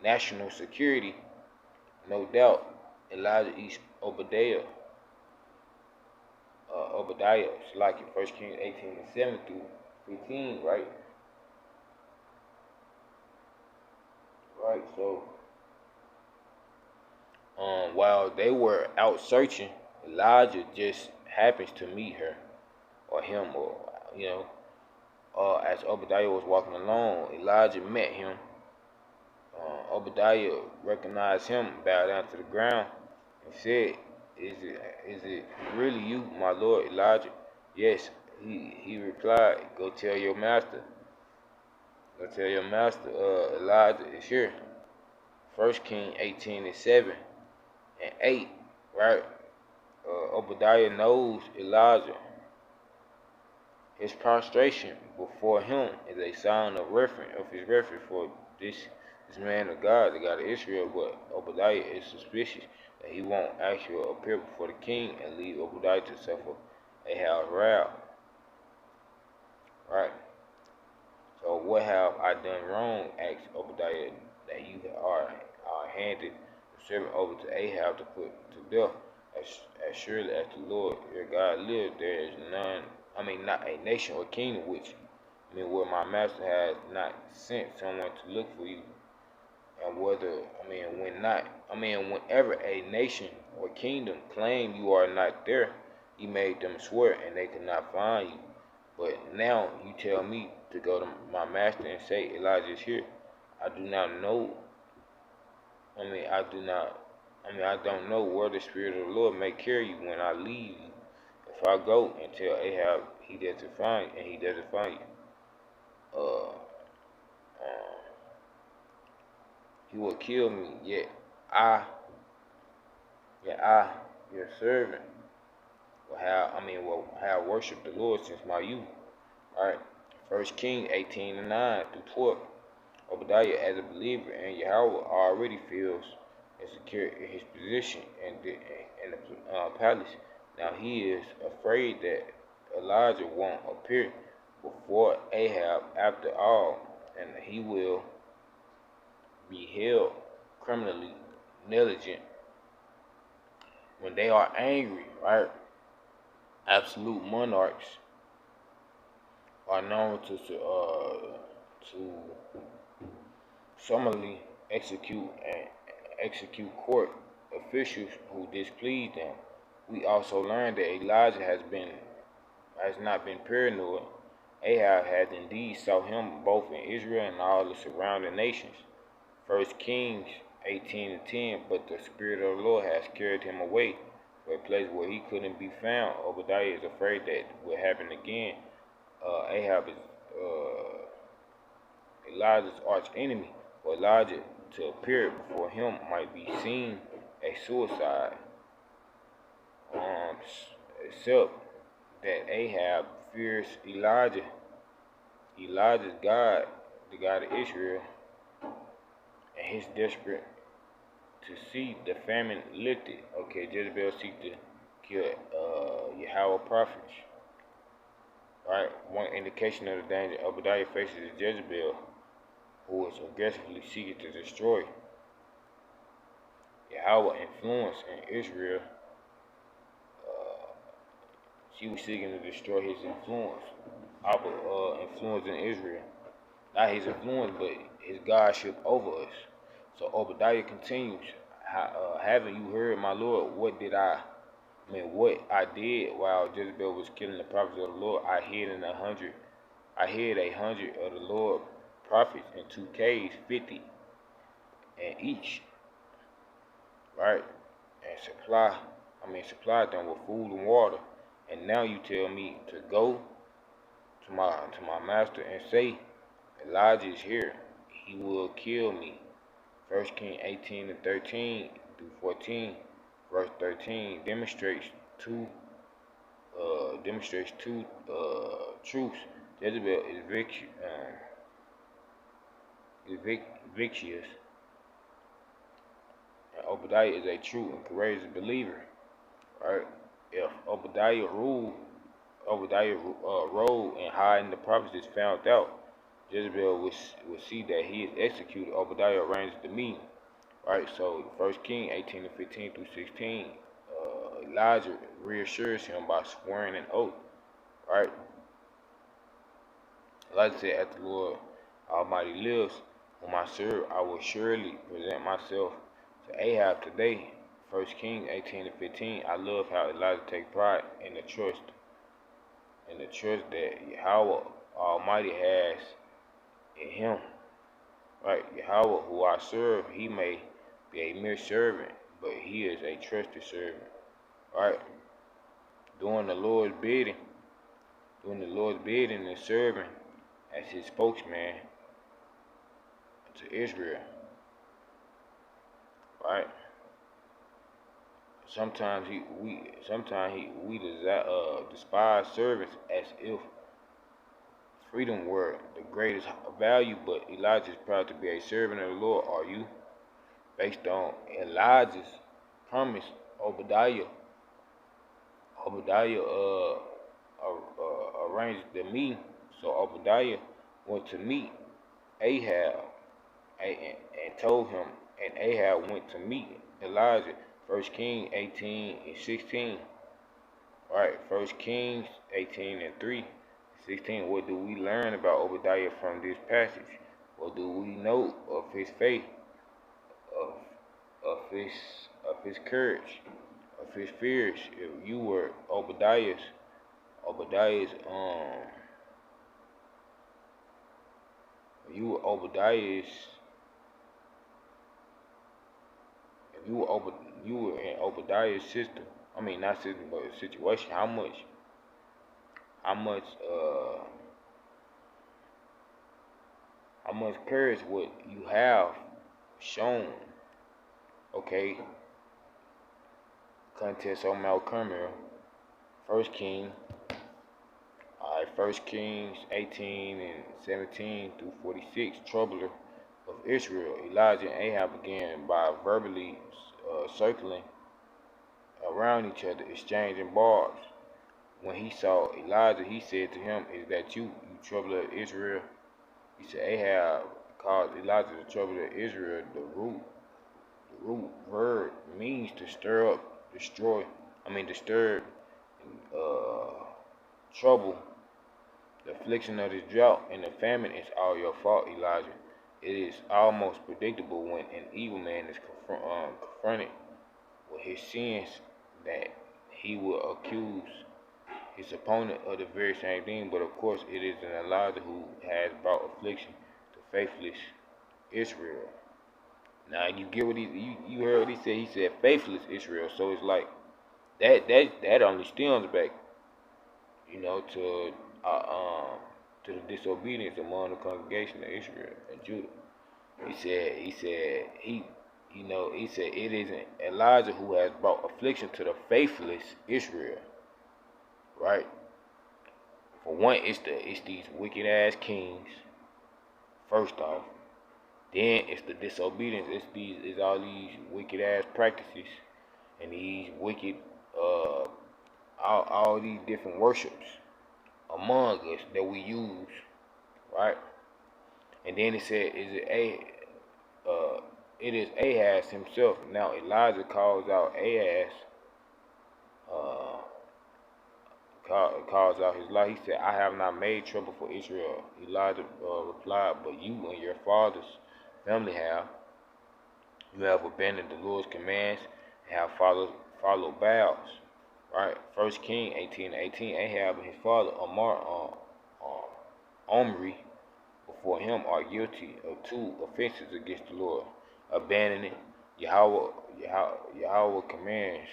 national security. No doubt, Elijah East Obadiah Obadiah, it's like in 1 Kings 18:7 through 15, right? Right, so while they were out searching, Elijah just happens to meet her or him, or you know, as Obadiah was walking along, Elijah met him. Obadiah recognized him, bowed down to the ground, and said, "Is it really you, my Lord Elijah?" Yes, he replied, "Go tell your master. Go tell your master, Elijah is here." 1 King 18:7 and 8, right? Obadiah knows Elijah. His prostration before him is a sign of his reference for this man of God, the God of Israel. But Obadiah is suspicious that he won't actually appear before the king and leave Obadiah to suffer Ahab's wrath. Right? So what have I done wrong? Asked Obadiah, that you are handed the servant over to Ahab to put to death. As surely as the Lord your God lives, there is not a nation or kingdom where my master has not sent someone to look for you. And whenever a nation or kingdom claim you are not there, he made them swear and they could not find you. But now you tell me to go to my master and say Elijah is here. I do not know. I don't know where the Spirit of the Lord may carry you when I leave you. If I go and tell Ahab he doesn't find you, uh, he will kill me. Yet I, your servant, will have worshipped the Lord since my youth. All right. 1 King 18:9 through 12. Obadiah, as a believer in Yahweh, already feels insecure in his position in the palace. Now he is afraid that Elijah won't appear before Ahab after all, and he will be held criminally negligent when they are angry, right? Absolute monarchs are known to summarily execute court officials who displease them. We also learned that Elijah has not been paranoid. Ahab has indeed sought him both in Israel and all the surrounding nations. 1 Kings 18:10, but the Spirit of the Lord has carried him away to a place where he couldn't be found. Obadiah is afraid that will happen again. Ahab is Elijah's arch enemy. For Elijah to appear before him might be seen a suicide. Except that Ahab fears Elijah. Elijah's God, the God of Israel, and he's desperate to see the famine lifted. Okay, Jezebel seeks to kill Yahweh prophets. Right? One indication of the danger Obadiah faces is Jezebel, who is aggressively seeking to destroy Yahweh influence in Israel. She was seeking to destroy his influence, influence in Israel. Not his influence, but his godship over us. So Obadiah continues, haven't you heard, my Lord, what I did while Jezebel was killing the prophets of the Lord? I hid 100 of the Lord prophets in 2 caves, 50 in each, right? And supplied them with food and water. And now you tell me to go to my master and say, Elijah is here. He will kill me. 1 Kings 18:13 through 14, verse 13 demonstrates two truths. Jezebel is vicious, and Obadiah is a true and courageous believer. Right? If Obadiah's role in hiding the prophets is found out, Jezebel will see that he is executed. Obadiah arranges the meeting. Right? So 1 King 18:15 through 16, Elijah reassures him by swearing an oath, right? Elijah said, "As the Lord Almighty lives, whom I serve, I will surely present myself to Ahab today." 1 Kings 18-15. I love how Elijah takes pride in the trust that Yahweh Almighty has in him. Right? Yahweh, who I serve, he may be a mere servant, but he is a trusted servant. Right? Doing the Lord's bidding and serving as his spokesman to Israel. Right? Sometimes we despise servants as if freedom were the greatest value, but Elijah is proud to be a servant of the Lord. Are you? Based on Elijah's promise, Obadiah arranged the meeting. So Obadiah went to meet Ahab and told him, and Ahab went to meet Elijah. 1 Kings 18-16. Right, 1 Kings 18-3, 16. What do we learn about Obadiah from this passage? What do we know of his faith, of his courage, of his fears? If you were Obadiah's you were Obadiah's if you were in Obadiah's system, I mean not system but situation, how much courage would you have shown? Okay. Contest on Mount Carmel. 1 King. Alright, 1 Kings 18-17-46. Troubler of Israel. Elijah and Ahab began by verbally circling around each other, exchanging barbs. When he saw Elijah, he said to him, "Is that you troubler of Israel?" He said, Ahab called Elijah the troubler of Israel. The root word means to stir up, disturb, trouble. The affliction of this drought and the famine is all your fault, Elijah. It is almost predictable when an evil man is confronted with his sins that he will accuse his opponent of the very same thing. But of course, it is an Elijah who has brought affliction to faithless Israel. Now you get what you heard what he said. He said faithless Israel. So it's like that only stems back, to the disobedience among the congregation of Israel and Judah. He said it isn't Elijah who has brought affliction to the faithless Israel. Right? For one, it's these wicked ass kings. First off. Then it's the disobedience. It's all these wicked ass practices and these wicked all these different worships among us that we use, right? And then it said, it is Ahaz himself. Now Elijah calls out Ahaz, calls out his life. He said, "I have not made trouble for Israel." Elijah replied, "But you and your father's family have. You have abandoned the Lord's commands and have followed Baals." Right? 1 King 18:18. Ahab and his father Omri before him are guilty of two offenses against the Lord: abandoning Yahweh commands,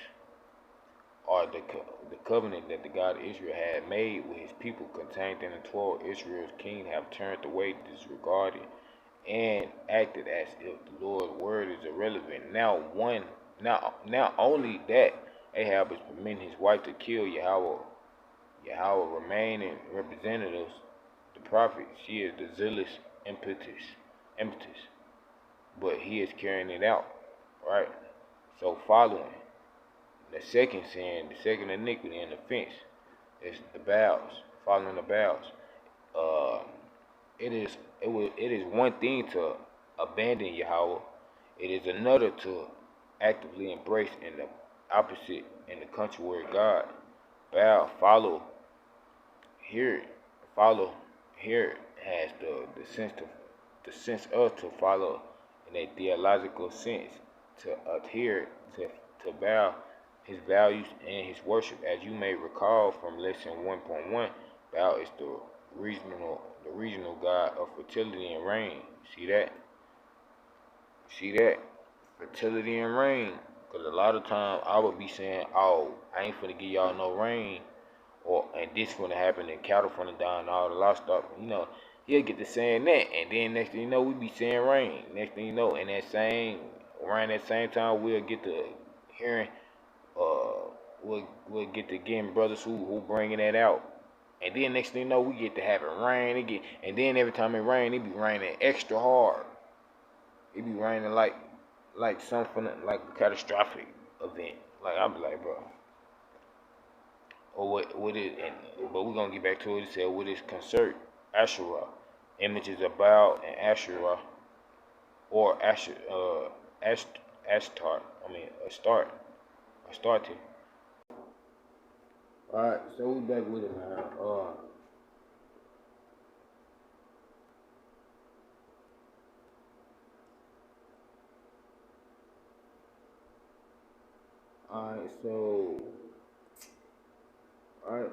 or the covenant that the God of Israel had made with his people contained in the 12. Israel's king have turned away, disregarded, and acted as if the Lord's word is irrelevant. Now only that Ahab is permitting his wife to kill Yahweh remaining representatives, the prophet. She is the zealous impetus, but he is carrying it out, right? So following the second sin, the second iniquity and offense is the Baals, following the Baals. It is one thing to abandon Yahweh. It is another to actively embrace in the opposite in the country where God. Baal, follow here, follow here has the sense of to follow in a theological sense, to adhere to Baal, his values and his worship. As you may recall from lesson 1.1, Baal is the regional god of fertility and rain. See that? See that? Fertility and rain. Because a lot of times I would be saying, oh, I ain't finna give y'all no rain, or and this finna happen, and cattle finna die and all the livestock. You know, he'll get to saying that, and then next thing you know, we be saying rain. Next thing you know, and around that same time, we'll get to hearing, we'll get to getting brothers who bringing that out. And then next thing you know, we get to having rain. And then every time it rain, it be raining extra hard. It be raining like something like a catastrophic event. Like I'll be like, bro. Or what is, but we're gonna get back to it. It said, what is concert? Asherah. Images of Baal and Asherah, or Astarte. Astarte. Alright, so we back with it, man. Alright, so alright.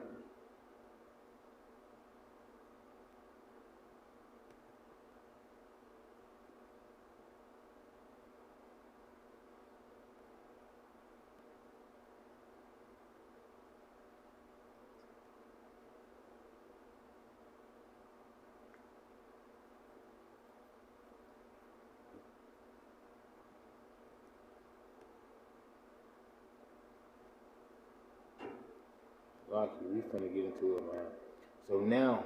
We finna get into it, man. So now,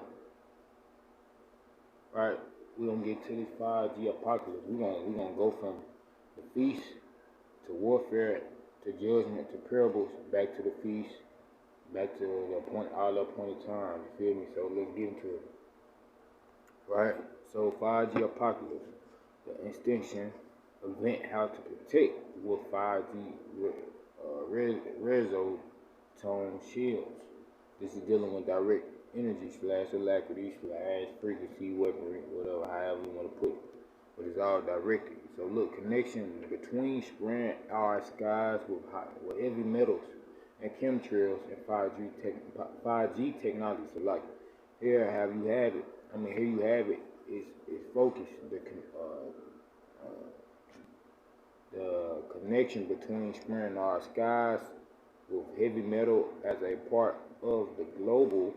right, we're gonna get to this 5G apocalypse. We're gonna go from the feast to warfare to judgment to parables, back to the feast, back to all the appointed time. You feel me? So let's get into it. Right? So 5G apocalypse, the extinction event, how to protect with 5G reso tone shields. This is dealing with direct energy / alacrity / frequency, weaponry, whatever, however you want to put it. But it's all directed. So look, connection between spraying our skies with heavy metals and chemtrails and 5G technology. So like here you have it. It's focused. The connection between spraying our skies with heavy metal as a part of the global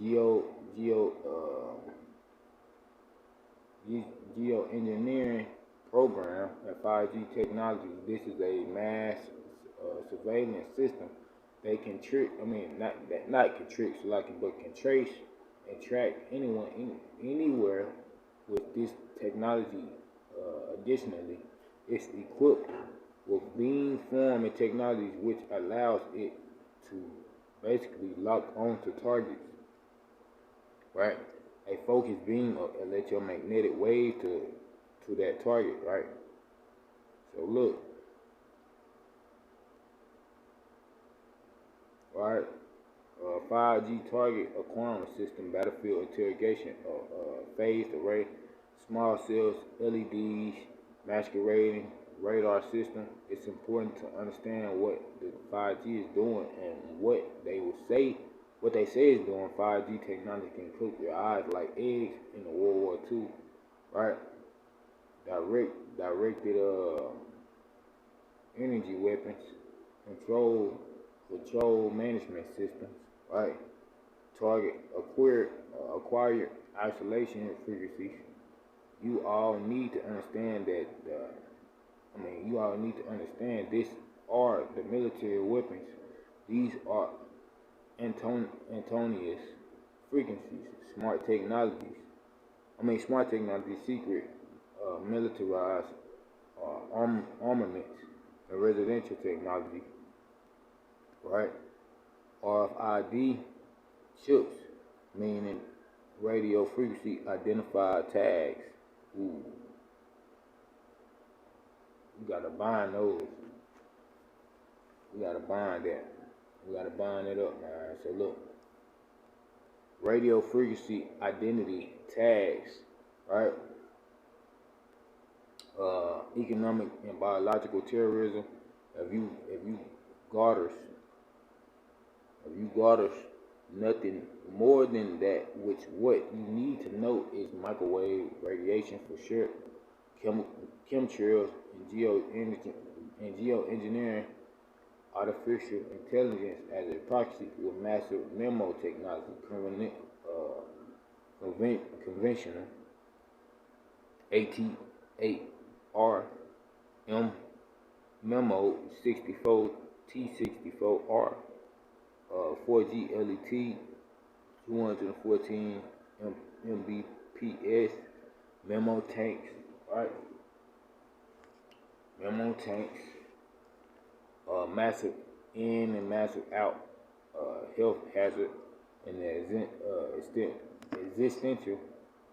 geoengineering program at 5G technology. This is a mass surveillance system. They can trick. Not can trick, but can trace and track anyone anywhere with this technology. Additionally, it's equipped with beamforming technologies, which allows it to basically lock onto targets, right? A focused beam electromagnetic wave to that target, right? So look, right? 5G target acquirement system, battlefield interrogation, phased array, small cells, LEDs, masquerading radar system. It's important to understand what the 5G is doing and what they say is doing. 5G technology can cook your eyes like eggs in the World War II, right? Directed energy weapons, control management systems, right? Target acquired isolation frequencies. You all need to understand that. You all need to understand this are the military weapons. These are Antonius frequencies, smart technologies, secret militarized armaments and residential technology, right? RFID chips, meaning radio frequency identified tags. Ooh. You gotta bind those. We gotta bind that. We gotta bind it up, man. So look, radio frequency identity tags, right? Economic and biological terrorism. If you garners nothing more than that, which what you need to know is microwave radiation for sure, chemtrails and geoengineering, artificial intelligence as a proxy with massive memo technology, conventional AT8R memo 64 T64R, 4G LET 214 Mbps memo tanks, right? Memo tanks, massive in and massive out, health hazard, and the existential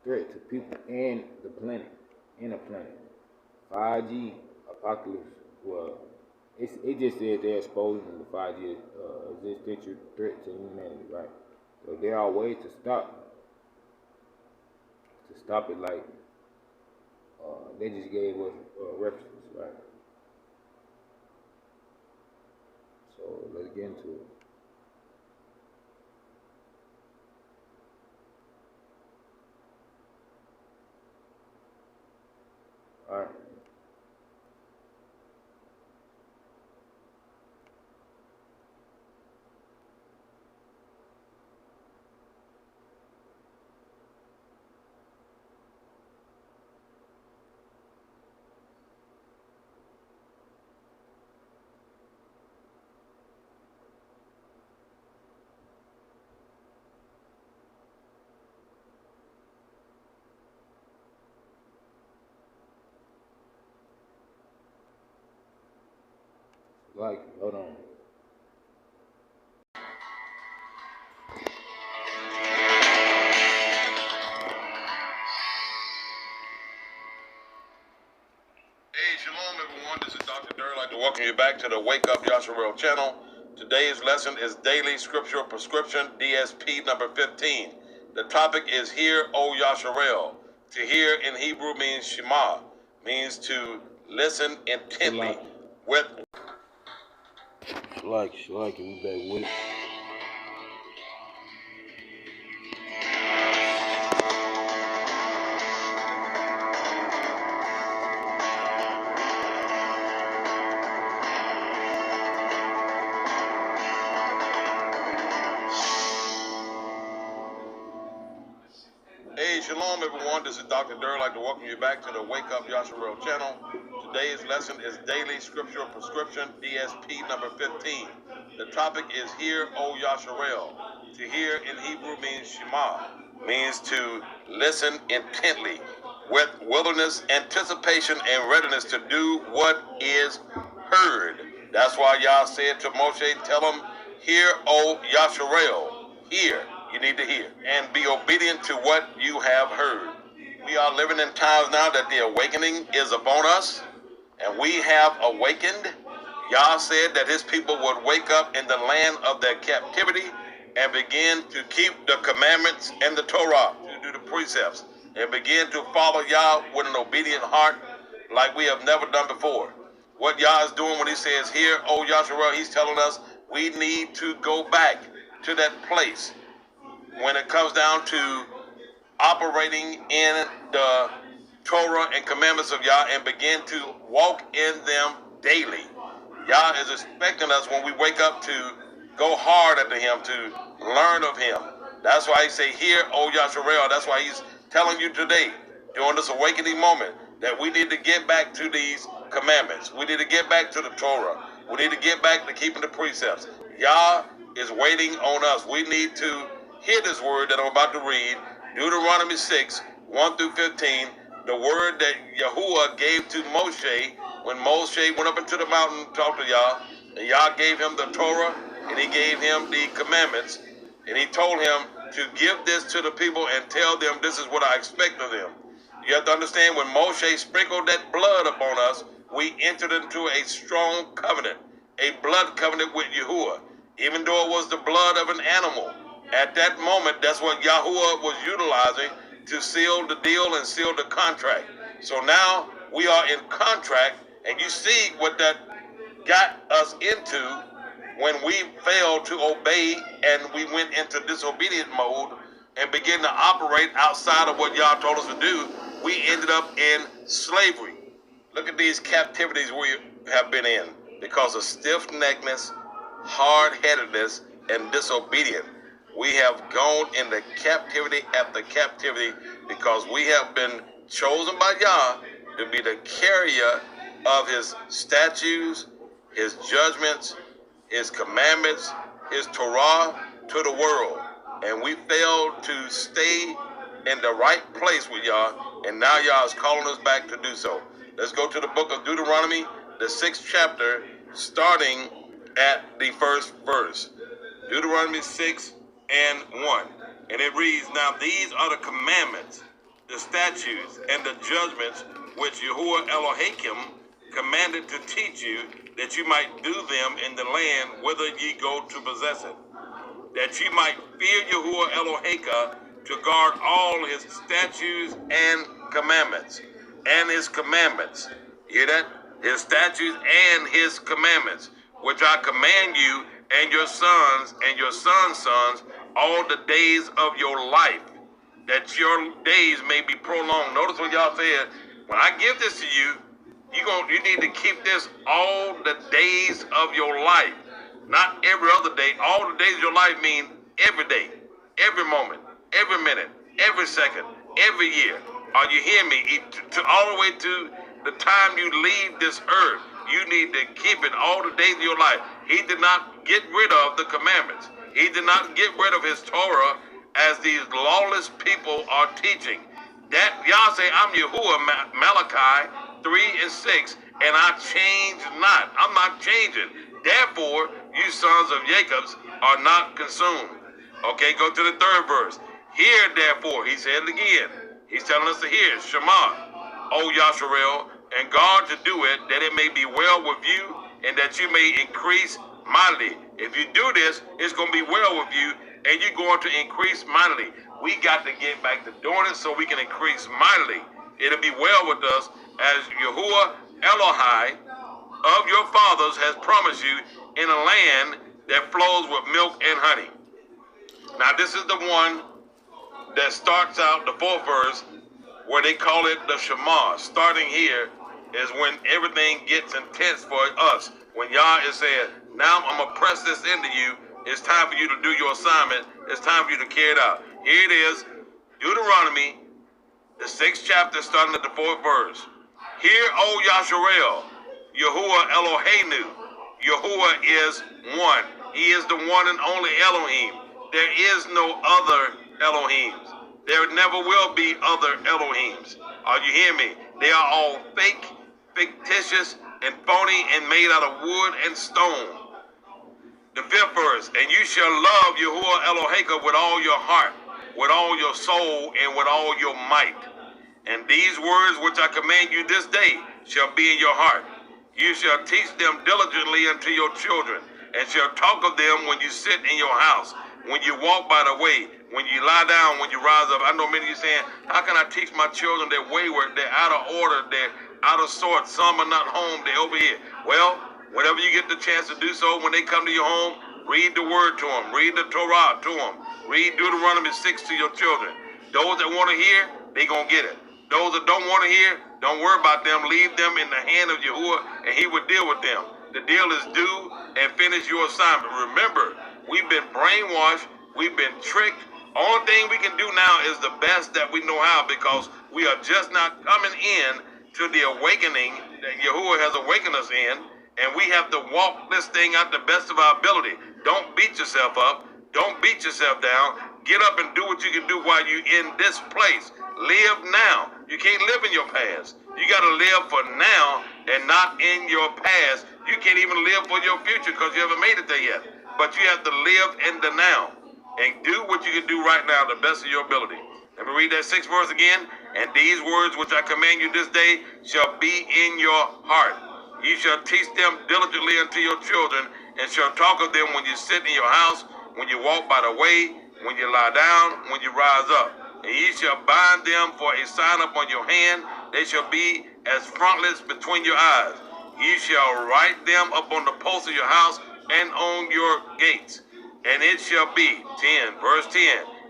threat to people and the planet. 5G apocalypse. Well, it just said they're exposing the 5G existential threat to humanity, right? So there are ways to stop it. Like they just gave us references, right? So let's get into it. All right. Like, hold on. Hey, shalom everyone, this is Dr. Durr. I'd like to welcome you back to the Wake Up Yasharel channel. Today's lesson is Daily Scriptural Prescription, DSP number 15. The topic is Hear, O Yasharel. To hear in Hebrew means Shema, means to listen intently with... Like, we back with it. Hey, shalom everyone, this is Dr. Durr. I'd like to welcome you back to the Wake Up Yasharel channel. Today's lesson is Daily Scriptural Prescription, DSP number 15. The topic is Hear, O Yasharel. To hear in Hebrew means Shema, means to listen intently, with willingness, anticipation, and readiness to do what is heard. That's why Yah said to Moshe, tell him, Hear, O Yasharel. Hear. You need to hear and be obedient to what you have heard. We are living in times now that the awakening is upon us, and we have awakened. Yah said that his people would wake up in the land of their captivity and begin to keep the commandments and the Torah, to do the precepts, and begin to follow Yah with an obedient heart like we have never done before. What Yah is doing when he says, Hear, O Yasharel, he's telling us we need to go back to that place when it comes down to operating in the Torah and commandments of Yah and begin to walk in them daily. Yah is expecting us when we wake up to go hard after him, to learn of him. That's why he say, Hear, O Yasharel. That's why he's telling you today, during this awakening moment, that we need to get back to these commandments. We need to get back to the Torah. We need to get back to keeping the precepts. Yah is waiting on us. We need to hear this word that I'm about to read, Deuteronomy 6, 1 through 15, the word that Yahuwah gave to Moshe when Moshe went up into the mountain to talk to Yah, and Yah gave him the Torah, and he gave him the commandments, and he told him to give this to the people and tell them this is what I expect of them. You have to understand, when Moshe sprinkled that blood upon us, we entered into a strong covenant. a blood covenant with Yahuwah, even though it was the blood of an animal. At that moment, that's what Yahuwah was utilizing to seal the deal and seal the contract. So now we are in contract, and you see what that got us into when we failed to obey and we went into disobedient mode and began to operate outside of what Yah told us to do. We ended up in slavery. Look at these captivities we have been in because of stiff-neckedness, hard-headedness, and disobedience. We have gone into captivity after captivity because we have been chosen by Yah to be the carrier of his statutes, his judgments, his commandments, his Torah to the world. And we failed to stay in the right place with Yah, and now Yah is calling us back to do so. Let's go to the book of Deuteronomy, the 6th chapter, starting at the first verse. Deuteronomy 6 and 1. And it reads, Now these are the commandments, the statutes, and the judgments which Yahuwah Elohim commanded to teach you, that you might do them in the land whither ye go to possess it, that ye might fear Yahuwah Elohim, to guard all his statutes and commandments. And his commandments. You hear that? His statutes and his commandments, which I command you and your sons and your sons' sons all the days of your life, that your days may be prolonged. Notice what y'all said. When I give this to you, you need to keep this all the days of your life. Not every other day. All the days of your life mean every day, every moment, every minute, every second, every year. Are you hearing me? All the way to the time you leave this earth, you need to keep it all the days of your life. He did not get rid of the commandments. He did not get rid of his Torah as these lawless people are teaching. That Yah say, I'm Yahuwah, Malachi 3 and 6, and I change not. I'm not changing. Therefore, you sons of Jacob are not consumed. Okay, go to the 3rd verse. Hear, therefore, he said it again. He's telling us to hear, Shema, O Yasharel, and guard to do it, that it may be well with you, and that you may increase mightily. If you do this, it's going to be well with you, and you're going to increase mightily. We got to get back to doing it so we can increase mightily. It'll be well with us, as Yahuwah Elohim of your fathers has promised you, in a land that flows with milk and honey. Now this is the one that starts out the 4th verse, where they call it the Shema. Starting here is when everything gets intense for us. When Yah is saying, now I'm going to press this into you. It's time for you to do your assignment. It's time for you to carry it out. Here it is, Deuteronomy, the 6th chapter, starting at the 4th verse. Hear, O Yasharel, Yahuwah Eloheinu. Yahuwah is one. He is the one and only Elohim. There is no other Elohims. There never will be other Elohims. Are you hearing me? They are all fake, fictitious, and phony, and made out of wood and stone. The 5th verse, and you shall love Yahuwah Elohim with all your heart, with all your soul, and with all your might. And these words which I command you this day shall be in your heart. You shall teach them diligently unto your children, and shall talk of them when you sit in your house, when you walk by the way, when you lie down, when you rise up. I know many of you saying, how can I teach my children? They're wayward, they're out of order, they're out of sorts. Some are not home, they're over here. Well, whenever you get the chance to do so, when they come to your home, read the word to them, read the Torah to them, read Deuteronomy 6 to your children. Those that want to hear, they going to get it. Those that don't want to hear, don't worry about them. Leave them in the hand of Yahuwah, and he will deal with them. The deal is do and finish your assignment. Remember, we've been brainwashed. We've been tricked. Only thing we can do now is the best that we know how, because we are just not coming in to the awakening that Yahuwah has awakened us in, and we have to walk this thing out the best of our ability. Don't beat yourself up. Don't beat yourself down. Get up and do what you can do while you're in this place. Live now. You can't live in your past. You got to live for now and not in your past. You can't even live for your future because you haven't made it there yet. But you have to live in the now and do what you can do right now the best of your ability. Let me read that 6th verse again. And these words which I command you this day shall be in your heart. Ye shall teach them diligently unto your children, and shall talk of them when you sit in your house, when you walk by the way, when you lie down, when you rise up. And ye shall bind them for a sign upon your hand. They shall be as frontlets between your eyes. Ye shall write them upon the posts of your house and on your gates. And it shall be, 10, verse 10,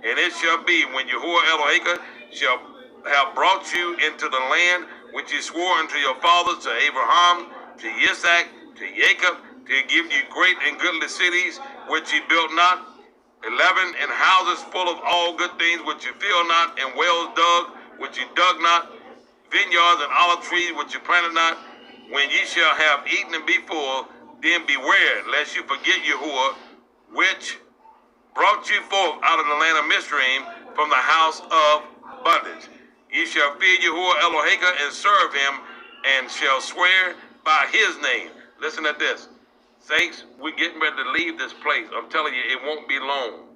and it shall be when Yahuwah Elohim shall have brought you into the land which he swore unto your fathers, to Abraham, to Isaac, to Jacob, to give you great and goodly cities which he built not, 11, and houses full of all good things which you fill not, and wells dug which you dug not, vineyards and olive trees which you planted not. When ye shall have eaten and be full, then beware lest you forget Yahuwah, which brought you forth out of the land of Mizraim from the house of bondage. Ye shall fear Yahuwah Elohim and serve him, and shall swear by his name. Listen at this. Saints, we're getting ready to leave this place. I'm telling you, it won't be long.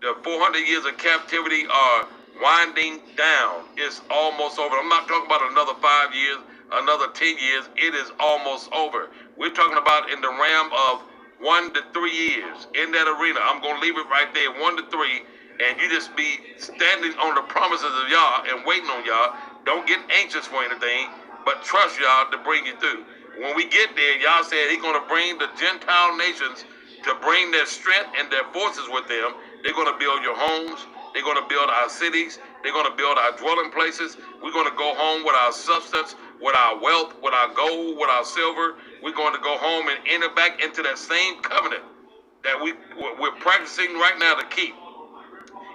The 400 years of captivity are winding down. It's almost over. I'm not talking about another 5 years, another 10 years. It is almost over. We're talking about in the realm of 1 to 3 years in that arena. I'm going to leave it right there, 1 to 3, and you just be standing on the promises of Yah and waiting on Yah. Don't get anxious for anything, but trust Yah to bring you through. When we get there, Yah said he's going to bring the Gentile nations to bring their strength and their forces with them. They're going to build your homes. They're going to build our cities. They're going to build our dwelling places. We're going to go home with our substance, with our wealth, with our gold, with our silver. We're going to go home and enter back into that same covenant that we're practicing right now to keep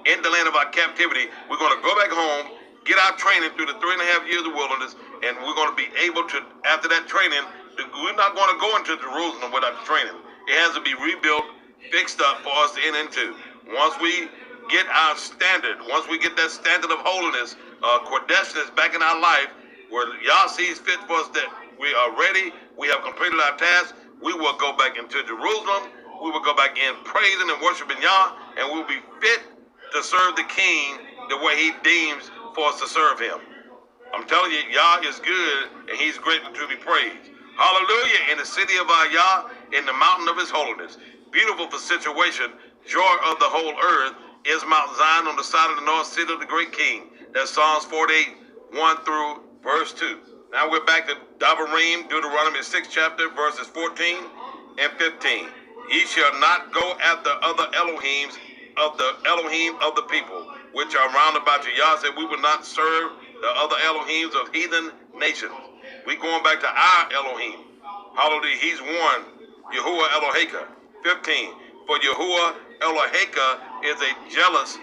in the land of our captivity. We're going to go back home, get our training through the 3.5 years of wilderness, and we're going to be able to, after that training, we're not going to go into Jerusalem without the training. It has to be rebuilt, fixed up for us to enter into. Once we get our standard, once we get that standard of holiness, cordeshness back in our life, where Yah sees fit for us that we are ready, we have completed our task, we will go back into Jerusalem, we will go back in praising and worshiping Yah, and we'll be fit to serve the King the way he deems for us to serve him. I'm telling you, Yah is good, and he's greatly to be praised. Hallelujah, in the city of our Yah, in the mountain of his holiness. Beautiful for situation, joy of the whole earth, is Mount Zion on the side of the north, city of the great King. That's Psalms 48, 1 through verse 2. Now we're back to Devarim, Deuteronomy 6 chapter, verses 14 and 15. Ye shall not go after other Elohims of the Elohim of the people, which are round about you. Yah said we will not serve the other Elohims of heathen nations. We going back to our Elohim. Hallelujah. He's one. Yahuwah Elohim. 15. For Yahuwah Elohim is a jealous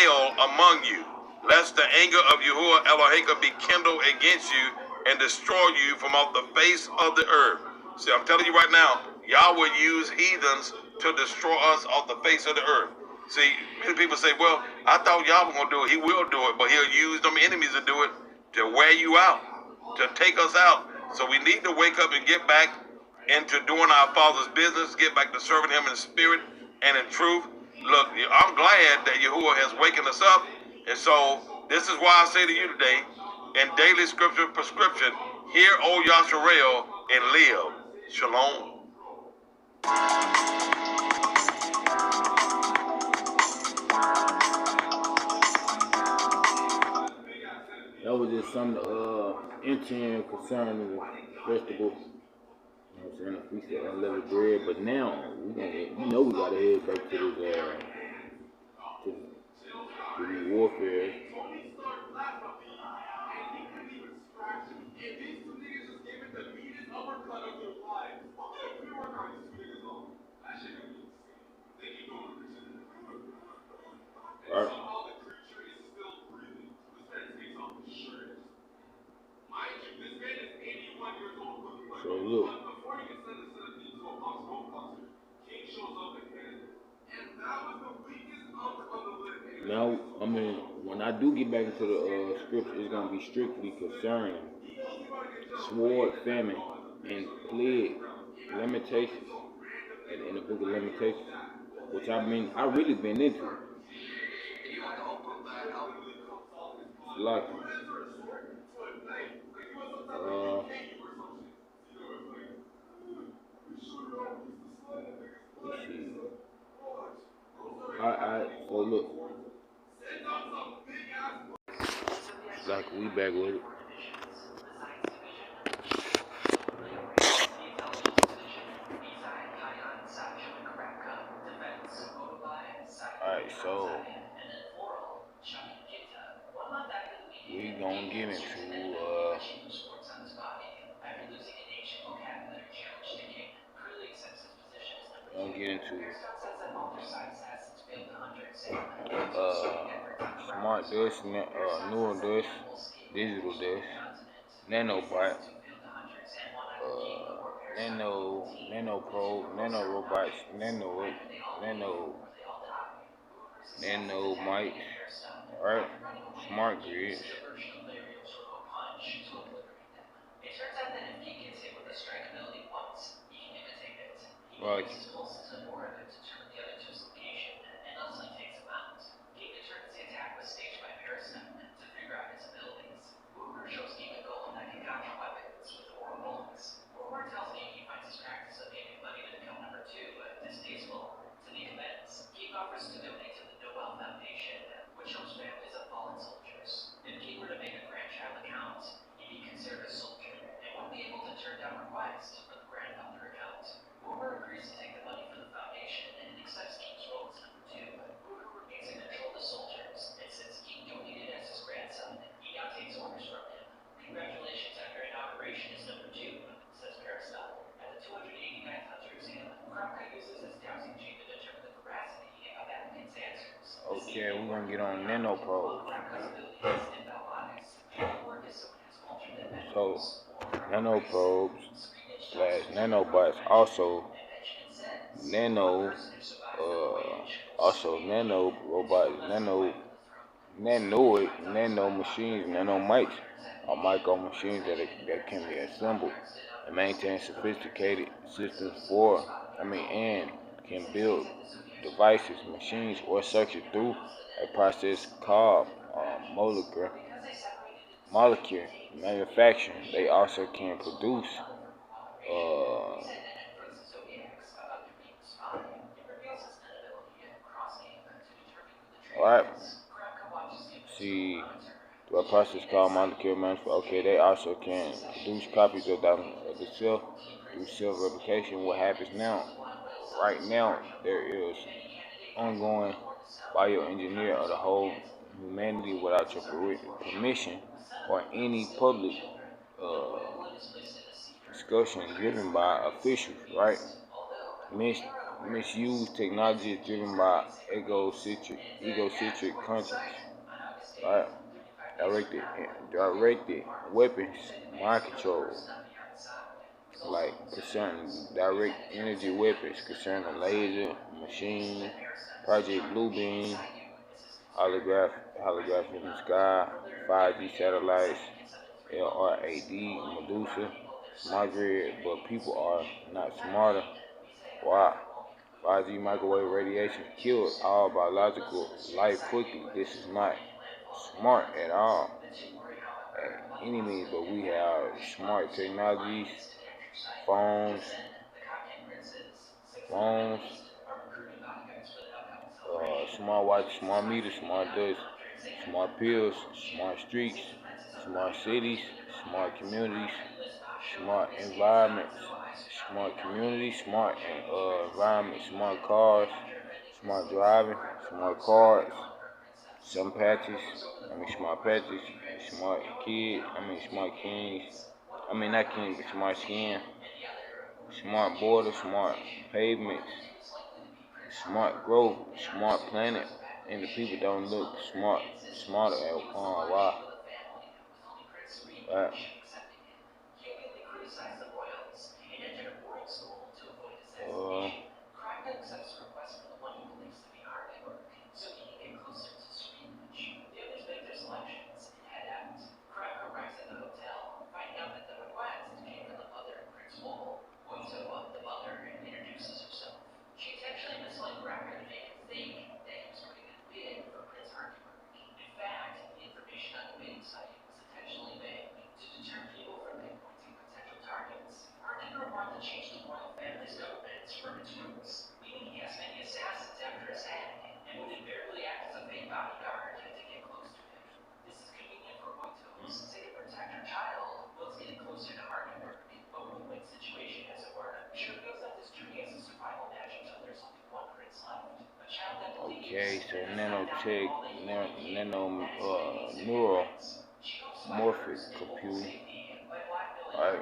El among you, lest the anger of Yahuwah Elohim be kindled against you and destroy you from off the face of the earth. See, I'm telling you right now, Yah will use heathens to destroy us off the face of the earth. See, many people say, well, I thought Yah was going to do it. He will do it, but he'll use them enemies to do it, to wear you out, to take us out. So we need to wake up and get back into doing our Father's business, get back to serving him in spirit and in truth. Look, I'm glad that Yahuwah has wakened us up. And so this is why I say to you today, in daily scripture prescription, hear, O Yasharel, and live. Shalom. That was just some entering concerning the vegetables. You know what I'm saying? The feast of unleavened bread. But now we gotta head back to this to the warfare. All right. So look. Now, I mean, when I do get back into the scripture, it's going to be strictly concerning sword, famine, and plague, limitations, in the book of Lamentations, which I really been into. Like, Let's see. So look, like we back with it. Alright, so we gonna get into smart dish, neural dish, digital dish, nanobot, nanoprobe, nanorobots, nano mics, right? Smart grids. Right. Okay, we're gonna get on nanoprobe. So, nanoprobes slash nanobots nano robots, nano machines, nano mics are micro machines that can be assembled and maintain sophisticated systems and can build devices, machines, or circuits through a process called molecular manufacturing. They also can produce alright. See, through a process called molecular manufacturing. Okay, they also can produce copies of the self through self-replication. What happens now? Right now, there is ongoing bioengineer of the whole humanity without your permission or any public uh, discussion driven by officials, right? Misuse technology is driven by egocentric conscience, right? Directed weapons, mind control, like concerning direct energy weapons, concerning laser, machine, Project Bluebeam, holograph in the sky, 5G satellites, LRAD, Medusa, smart grid, but people are not smarter. Why? 5G microwave radiation killed all biological life quickly. This is not smart at all, at any means, but we have smart technologies, phones, smart watch, smart meters, smart dust, smart pills, smart streets, smart cities, smart communities, smart environments, smart communities, smart environment, smart cars, smart driving, smart cards, smart patches, smart kids, smart kings, not kings, but smart skin, smart borders, smart pavements, smart growth, smart planet, and the people don't look smarter at why. Right. Uh, Okay, so nanotech, neuromorphic computing, right?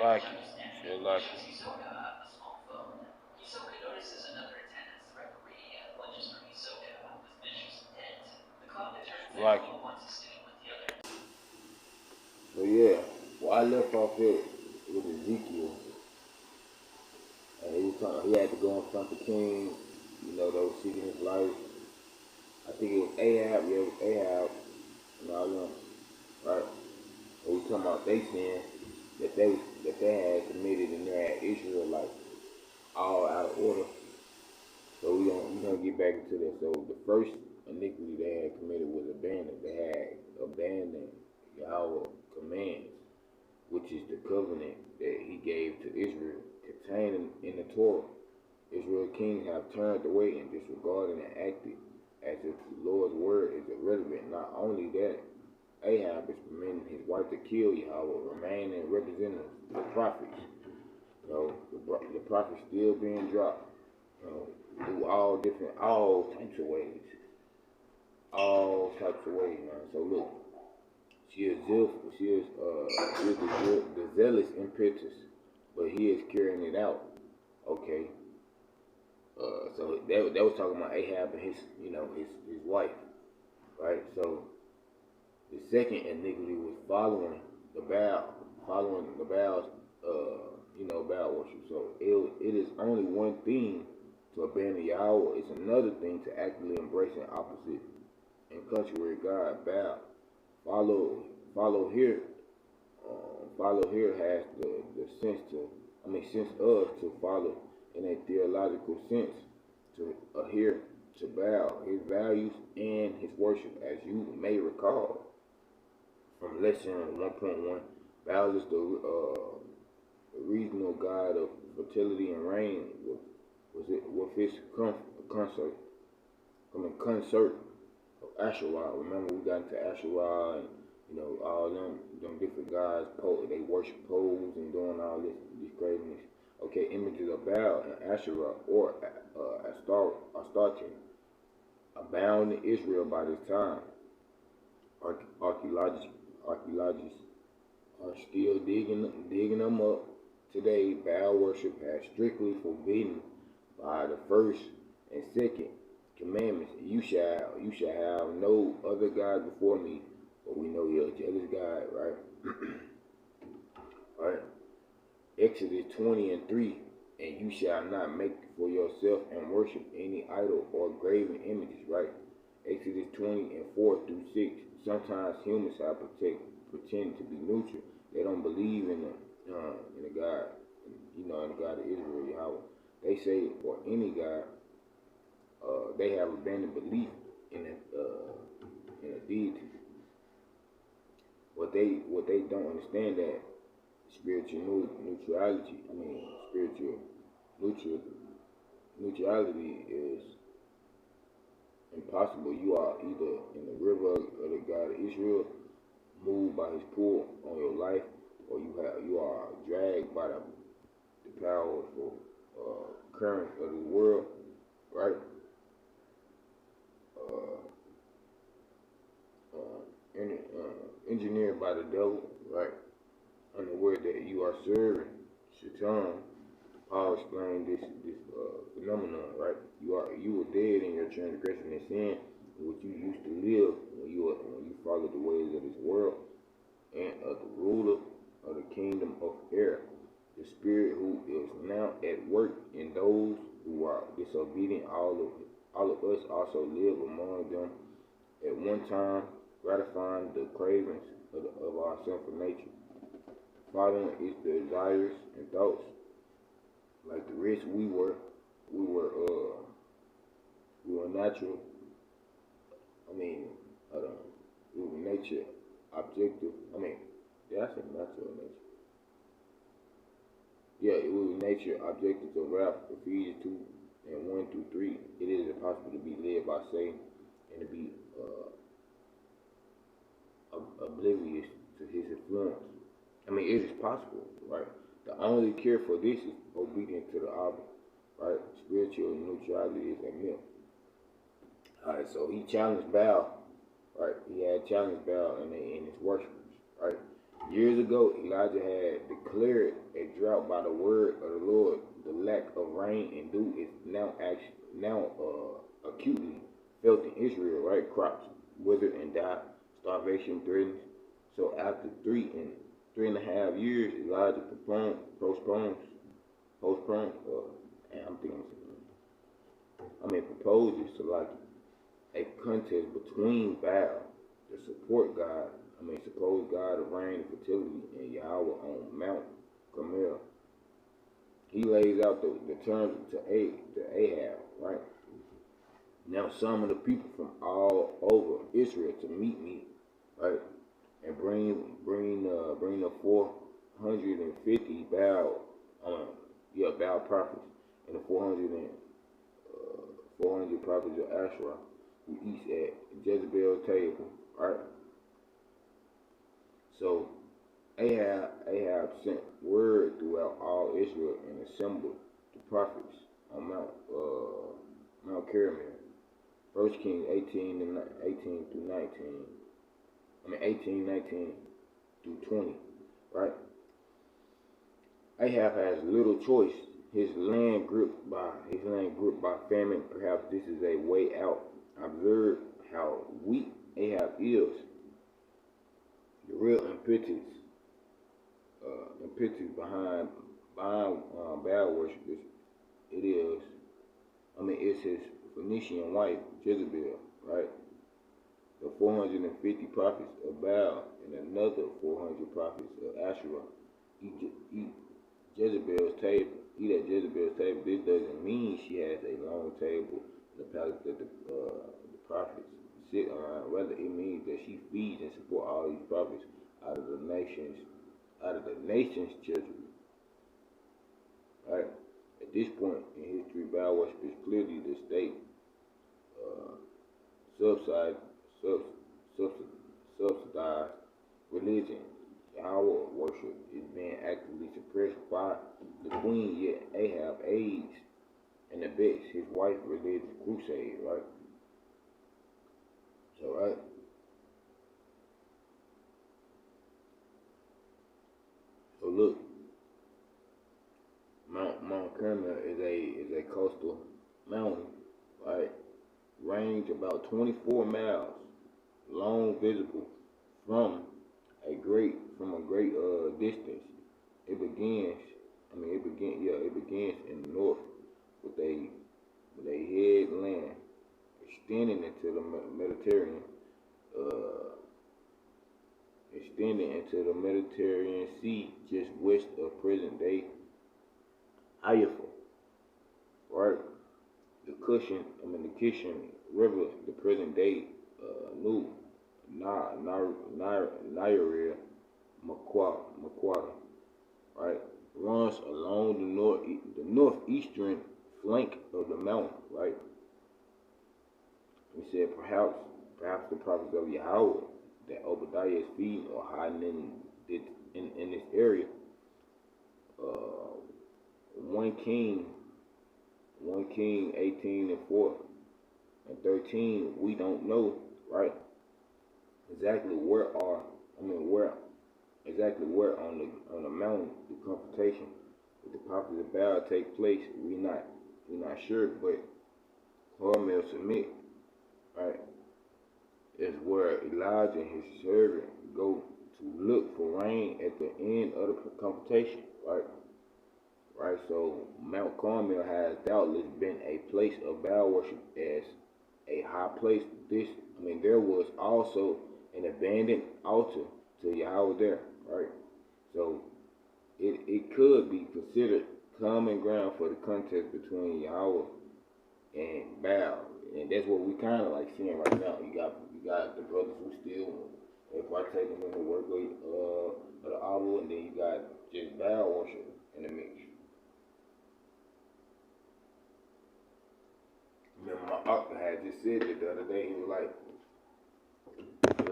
Like it. Feel like it. Like it. So yeah, well I left off it with Ezekiel, and he was talking. He had to go in front of the king. You know, they were seeking his life. I think it was Ahab. Yeah, it was Ahab and all them, right? And we talking about they sin that they had committed, and they had Israel like all out of order. So we gonna get back into that. So the first iniquity they had committed was abandoned. They had abandoned Yahweh commands, which is the covenant that he gave to Israel, contained in the Torah. Israel kings have turned away and disregarded and acted as if the Lord's word is irrelevant. Not only that, Ahab is permitting his wife to kill Yahweh, remaining representatives, the prophets. You know, the prophets still being dropped. You know, through all types of ways. All types of ways, man. So look, she is the zealous impetus, but he is carrying it out. Okay. So they was talking about Ahab and his wife, right? So the second iniquity was following the Baal's, Baal worship. So it is only one thing to abandon Yahweh. It's another thing to actively embrace an opposite and contrary God, Baal. Follow here has the sense of to follow in a theological sense, to adhere to Baal, his values and his worship. As you may recall from lesson 1.1, Baal is the regional god of fertility and rain with his consort of Asherah. Remember, we got into Asherah and all them different guys. They worship poles and doing all this craziness. Okay, images of Baal and Asherah or Astarte abound in Israel by this time. Archaeologists are still digging them up today. Baal worship has strictly forbidden by the first and second commandments. You shall have no other God before me. But we know you're a jealous God, right? Right. Exodus 20:3, and you shall not make for yourself and worship any idol or graven images, right? Exodus 20:4-6. Sometimes humans have pretend to be neutral. They don't believe in the God, in the God of Israel, Yahweh. They say, or any God, they have abandoned belief in a deity. What they don't understand that spiritual neutrality is impossible. You are either in the river of the God of Israel, moved by his pull on your life, or you are dragged by the powerful current of the world, right? Engineered by the devil, right? Unaware that you are serving Shaitan. Paul explained this phenomenon, right? You were dead in your transgression and sin, which you used to live when you followed the ways of this world and of the ruler of the kingdom of air, the spirit who is now at work in those who are disobedient. All of us also live among them at one time gratifying the cravings of our sinful nature. Following its desires and thoughts. Like the rich, we were natural. We were nature objective. Did I say natural or nature? Yeah, it was nature objective of wrath. Ephesians 2 and 1 through 3. It is impossible to be led by Satan and to be oblivious to his influence. It is possible, right? The only cure for this is obedience to the Abba, right? Spiritual neutrality is a myth. Alright, so he challenged Baal, right? He had challenged Baal and his worshippers, right? Years ago, Elijah had declared a drought by the word of the Lord. The lack of rain and dew is now acutely felt in Israel, right? Crops withered and died, starvation threatens. So after 3.5 years, Elijah proposes to like a contest between Baal to support God. Suppose God of rain and fertility and Yahweh on Mount Carmel. He lays out the terms to Ahab, right? Now summon the people from all over Israel to meet me, right? And bring the 450 Baal prophets and the 400 prophets of Asherah who eats at Jezebel's table, right? So Ahab sent word throughout all Israel and assembled the prophets on Mount Carmel. 1 Kings 18 through 19. 18:19 through 20, right? Ahab has little choice. His land gripped by famine. Perhaps this is a way out. Observe how weak Ahab is. The real impetus behind Baal worship it's his Phoenician wife Jezebel, right? The 450 prophets of Baal and another 400 prophets of Asherah eat Jezebel's table. Eat at Jezebel's table. This doesn't mean she has a long table in the palace that the prophets sit around. Rather, it means that she feeds and supports all these prophets out of the nation's children. Right? At this point in history, Baal worship is clearly the state subsidized religion. Yahweh worship is being actively suppressed by the queen, yet Ahab aids and abets his wife's religious crusade, right? So, right? So look, Mount Carmel is a coastal mountain, right? Range about 24 miles long, visible from a great distance. It begins in the north with a headland extending into the Mediterranean Sea just west of present-day Haifa, right? The Kishon River, the present-day New Naira Maquata, right? Runs along the northeastern flank of the mountain, right? We said perhaps the prophets of Yahweh that Obadiah is feeding or hiding in this area. 1 King 18 and 4 and 13, we don't know, right? Exactly where on the mountain the confrontation with the prophets of Baal take place. We're not sure, but Carmel submit, right? Is where Elijah and his servant go to look for rain at the end of the confrontation, right? Right, so Mount Carmel has doubtless been a place of Baal worship as a high place. This there was also an abandoned altar to Yahweh there, right? So it could be considered common ground for the contest between Yahweh and Baal, and that's what we kind of like seeing right now. You got the brothers who still partaking in the work of the idol, and then you got just Baal worship in the mix. Remember, my uncle had just said it the other day. He was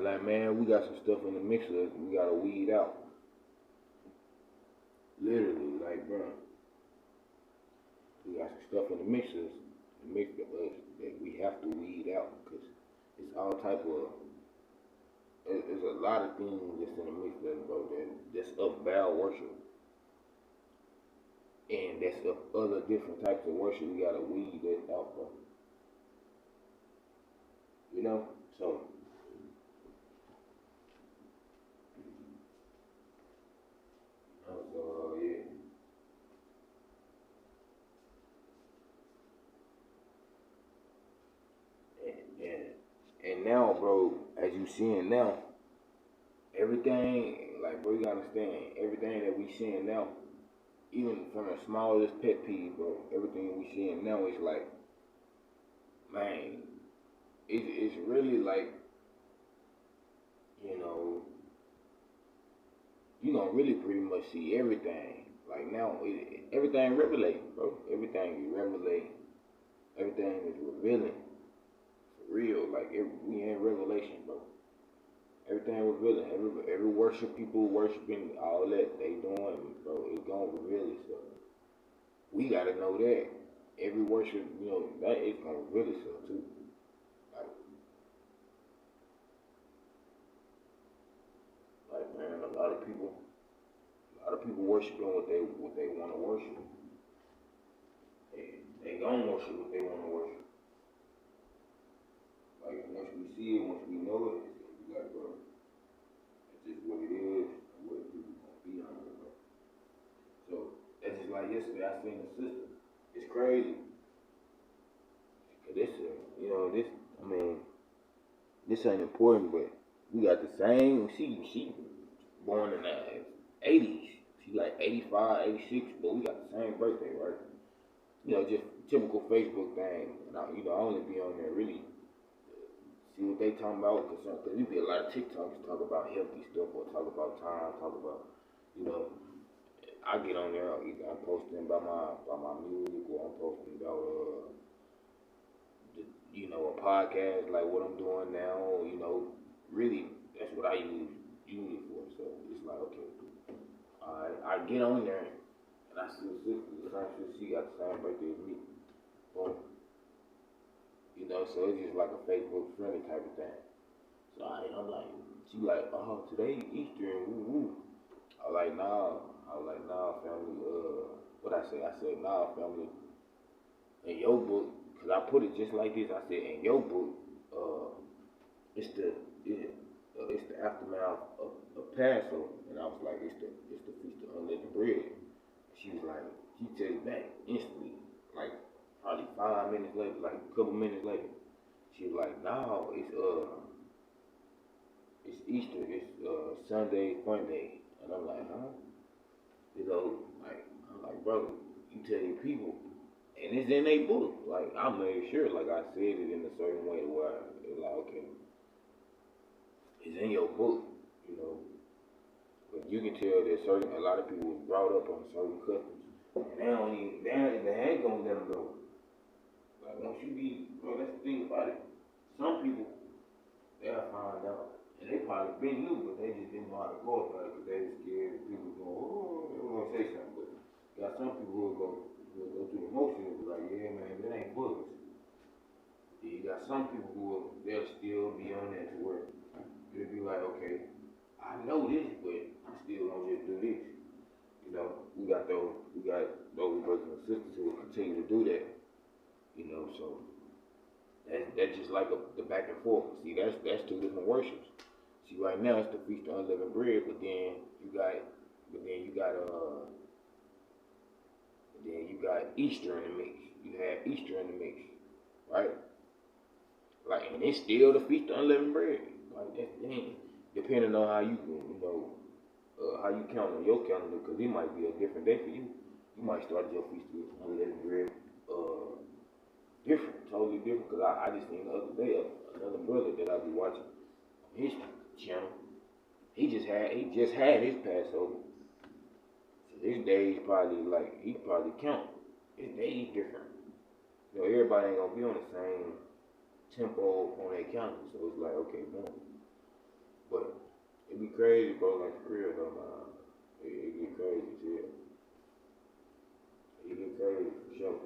like, man, we got some stuff in the mixer we gotta weed out. Literally, like, bro, we got some stuff in the mixers, that we have to weed out because it's all type of. There's a lot of things that's in the mixer, bro. That's of Baal worship, and that's of other different types of worship. We gotta weed that out, bro. You know, so. Yeah. And now, bro, as you seeing now, everything, like, bro, you gotta understand, everything that we seeing now, even from the smallest pet peeve, bro, everything we seeing now is like, man, it's really like, you gonna really pretty much see everything. Like now, everything revelating, bro. Everything is revelating. Everything is revealing. For real, like we in revelation, bro. Everything revealing. Every worship people worshiping, all that they doing, bro, it's gonna reveal itself. We gotta know that. Every worship, that it's gonna reveal itself too. Like man, a lot of people worshiping what they want to worship. They gonna worship what they want to worship. Like once we see it, once we know it, it's gonna be like, bro, that's just what it is, and what people gonna be on it, bro. So that's just like yesterday. I seen the sister. It's crazy. Cause this ain't important, but we got the same. She born in the 80s. She like 85, 86, but we got the same birthday, right? Just typical Facebook thing. And I only be on there really see what they talking about, cause we be a lot of TikToks talk about healthy stuff or talk about time, talk about, I get on there, either I'm posting about my music or I'm posting about a podcast like what I'm doing now. Really that's what I use it for. So it's like, okay, I get on there and I see the sister, she got the same birthday as me. Boom. So it's just like a Facebook friendly type of thing. So I'm like, she like, oh, today Easter and woo woo. I was like, nah, family. What I said? I said, nah, family. In your book, cause I put it just like this. I said, in your book, it's the aftermath of Passover, and I was like, it's the feast of unleavened bread. She was like, she texted back instantly, like probably 5 minutes later, like a couple minutes later. She was like, no, it's Easter, it's Sunday fun day, and I'm like, huh? I'm like, brother, you tell your people, and it's in their book. Like I made sure, like I said it in a certain way where it's like, okay, it's in your book, But you can tell that a lot of people was brought up on certain customs, and they ain't gonna let them go. Like once you bro, that's the thing about it. Some people, they'll find out, and they probably been knew, but they just didn't know how to go about it because they were scared that people go, oh, they were gonna say something. But you got some people who will go through the motions and be like, yeah, man, that ain't bullets. Then you got some people they'll still be on that to work. They'll be like, okay, I know this, but I'm still gonna just do this. We got those brothers and sisters who will continue to do that. So that's just like the back and forth. See, that's two different worships. See, right now it's the feast of unleavened bread, but then you got Easter in the mix. You have Easter in the mix, right? Like, and it's still the Feast of Unleavened Bread. Like, that's depending on how you, how you count on your calendar, because it might be a different day for you. You might start your Feast with Unleavened Bread, different, totally different. Because I just seen the other day another brother that I be watching his channel. He just had his Passover. So his days probably he probably count. His days different. Everybody ain't gonna be on the same tempo on their calendar. So it's like, okay, boom. But it be crazy, bro. Like for real though, man. It get crazy too. It get crazy for sure.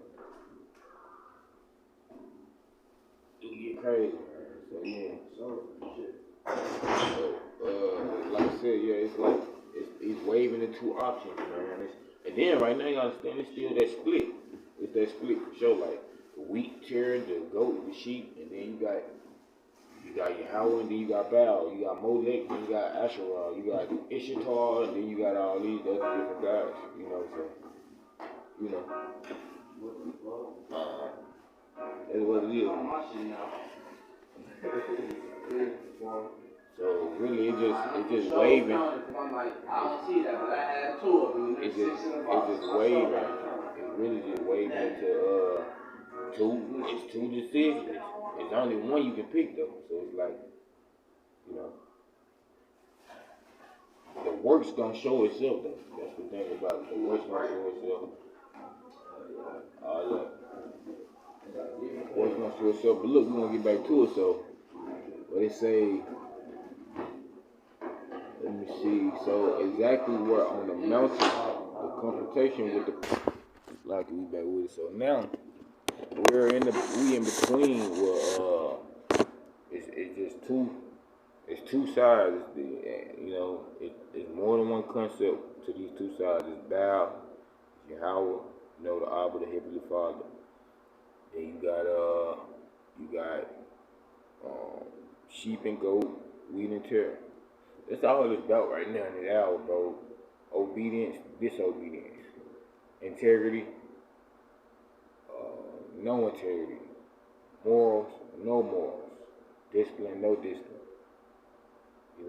It get crazy, man. So yeah, like I said, yeah, it's like it's waving the two options, man. And then right now you understand it's still that split. It's that split for sure, like the wheat tear, the goat, the sheep, and then you got Yahweh, and then you got Baal, you got Molech, then you got Asherah, you got Ishtar, and then you got all these other different guys, so that's what it is. So really, it just waving. It's just waving. It's really just waving to two decisions. It's only one you can pick though. So it's like, the work's gonna show itself though. That's the thing about it. The work's gonna show itself. The work's gonna show itself. But look, we gonna get back to it. So, what they say. Let me see. So exactly where on the mountain, the confrontation with the like we back with it. So now we in between where it's just two. It's two sides. It's more than one concept to these two sides. It's Baal, Yahweh, the Abba, the Heavenly Father. Then you got sheep and goat, wheat and tare. That's all it's about right now in the hour, bro. Obedience, disobedience, integrity, no integrity, morals, no morals, discipline, no discipline.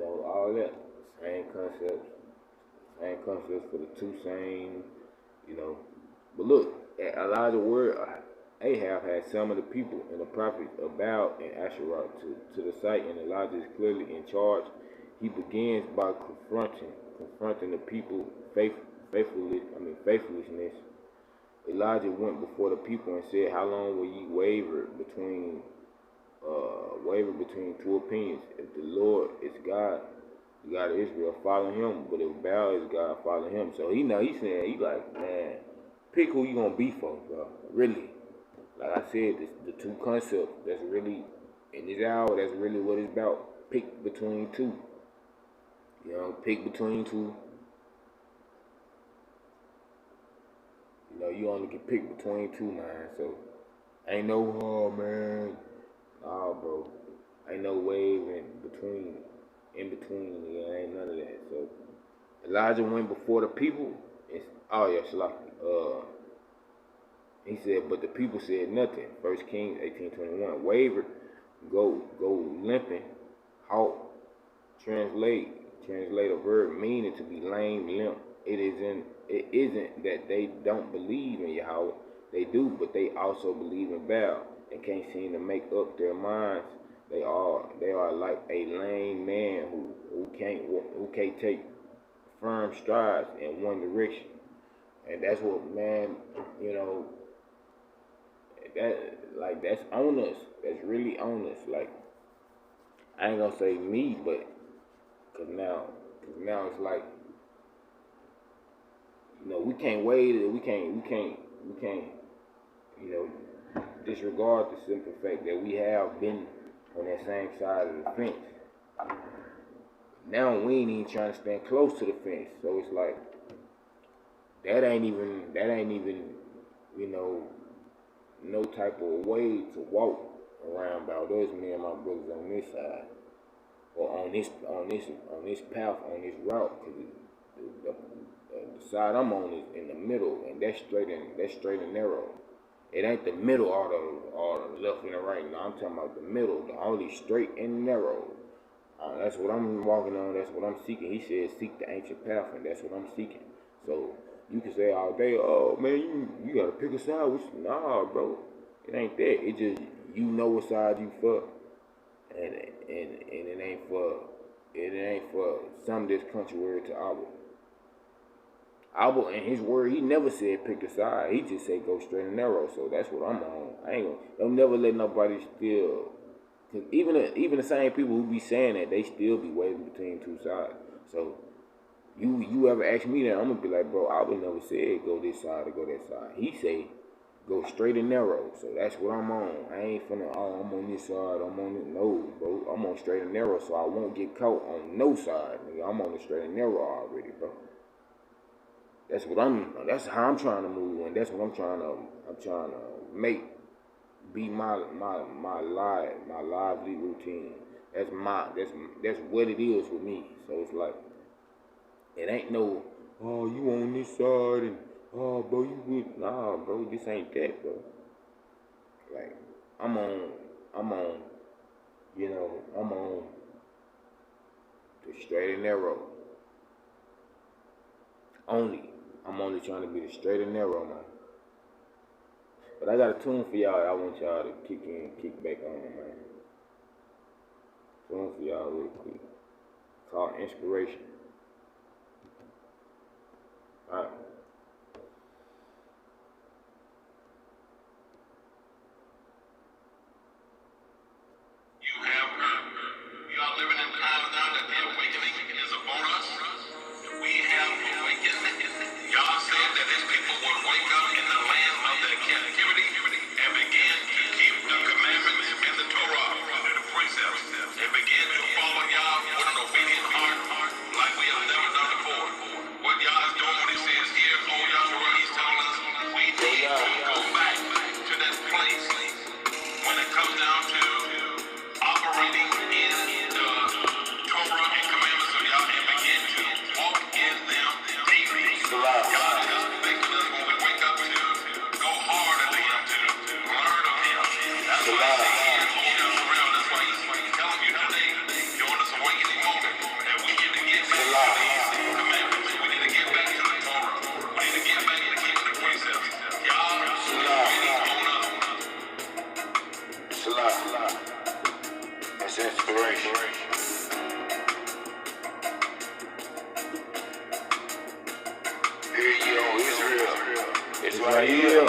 All that. Same concepts for the two same, But look, Elijah's word, Ahab had some of the people and the prophets of Baal and Asherah to the site, and Elijah is clearly in charge. He begins by confronting the people faithlessness. Elijah went before the people and said, "How long will ye waver between two opinions? If the Lord is God, the God of Israel, follow him. But if Baal is God, follow him." So he's saying, he like, man, pick who you gonna be for, bro. Really. Like I said, the two concepts, that's really, in this hour, that's really what it's about. Pick between two. Pick between two. You only can pick between two, man. So, ain't no, man. Nah, bro. Ain't no wave in between. Ain't none of that. So, Elijah went before the people. He said, but the people said nothing. 1 Kings 18:21. Wavered, go limping, halt. Translate a verb meaning to be lame, limp. It isn't that they don't believe in Yahweh. They do, but they also believe in Baal and can't seem to make up their minds. They are like a lame man who can't take firm strides in one direction. And that's what, man, that's on us. That's really on us. Like, I ain't gonna say me, but cause now it's like, we can't wait. We can't, disregard the simple fact that we have been on that same side of the fence. Now we ain't even trying to stand close to the fence. So it's like, that ain't even, no type of way to walk around about us, me and my brothers on this side, or on this path, on this route. Cause the side I'm on is in the middle, and that's straight and narrow. It ain't the middle or the left and the right. No, I'm talking about the middle, the only straight and narrow. That's what I'm walking on. That's what I'm seeking. He said, seek the ancient path, and that's what I'm seeking. So you can say all day, oh man, you gotta pick a side. Nah, bro, it ain't that. It just you know what side you for, and it ain't for some of this country word to Abba. Abba, in his word, he never said pick a side. He just said go straight and narrow. So that's what I'm on. I ain't gonna don't never let nobody steal. Cause even the same people who be saying that, they still be waving between two sides. So you ever ask me that, I'm gonna be like, bro, I would never say go this side or go that side. He say go straight and narrow. So that's what I'm on. I ain't finna, oh, I'm on this side, I'm on it. No, bro, I'm on straight and narrow, so I won't get caught on no side. Nigga, I'm on the straight and narrow already, bro. That's how I'm trying to move, and that's what I'm trying to make be my lively routine. That's what it is with me. So it's like, it ain't no, oh, you on this side, and oh, bro, you good. Nah, bro, this ain't that, bro. Like, I'm on the straight and narrow. I'm only trying to be the straight and narrow, man. But I got a tune for y'all. I want y'all to kick back on, man. Tune for y'all real quick. It's called Inspiration. Alright. We are living in times now that the awakening is upon us. We have awakened. God said that his people would wake up in the land of their captivity and begin to keep the commandments and the Torah and the precepts and begin to follow Yah with an obedient heart like we have never done before. What Yah is doing when he says here, oh Yahweh, he's telling us we need to go back to that place when it comes down to operating in the Torah and commandments of Yah and begin to walk in them daily. God is making us when we wake up to go hard at Him, to learn of Him. That's why He's here, oh Yahweh. That's why He's telling you today, during this awakening moment, that we need to get back to these commandments. We need to get back to the Torah. We need to get back to keeping the precepts. Yah is waiting on us. Salah. That's inspiration. Here you go, Israel. It's right here.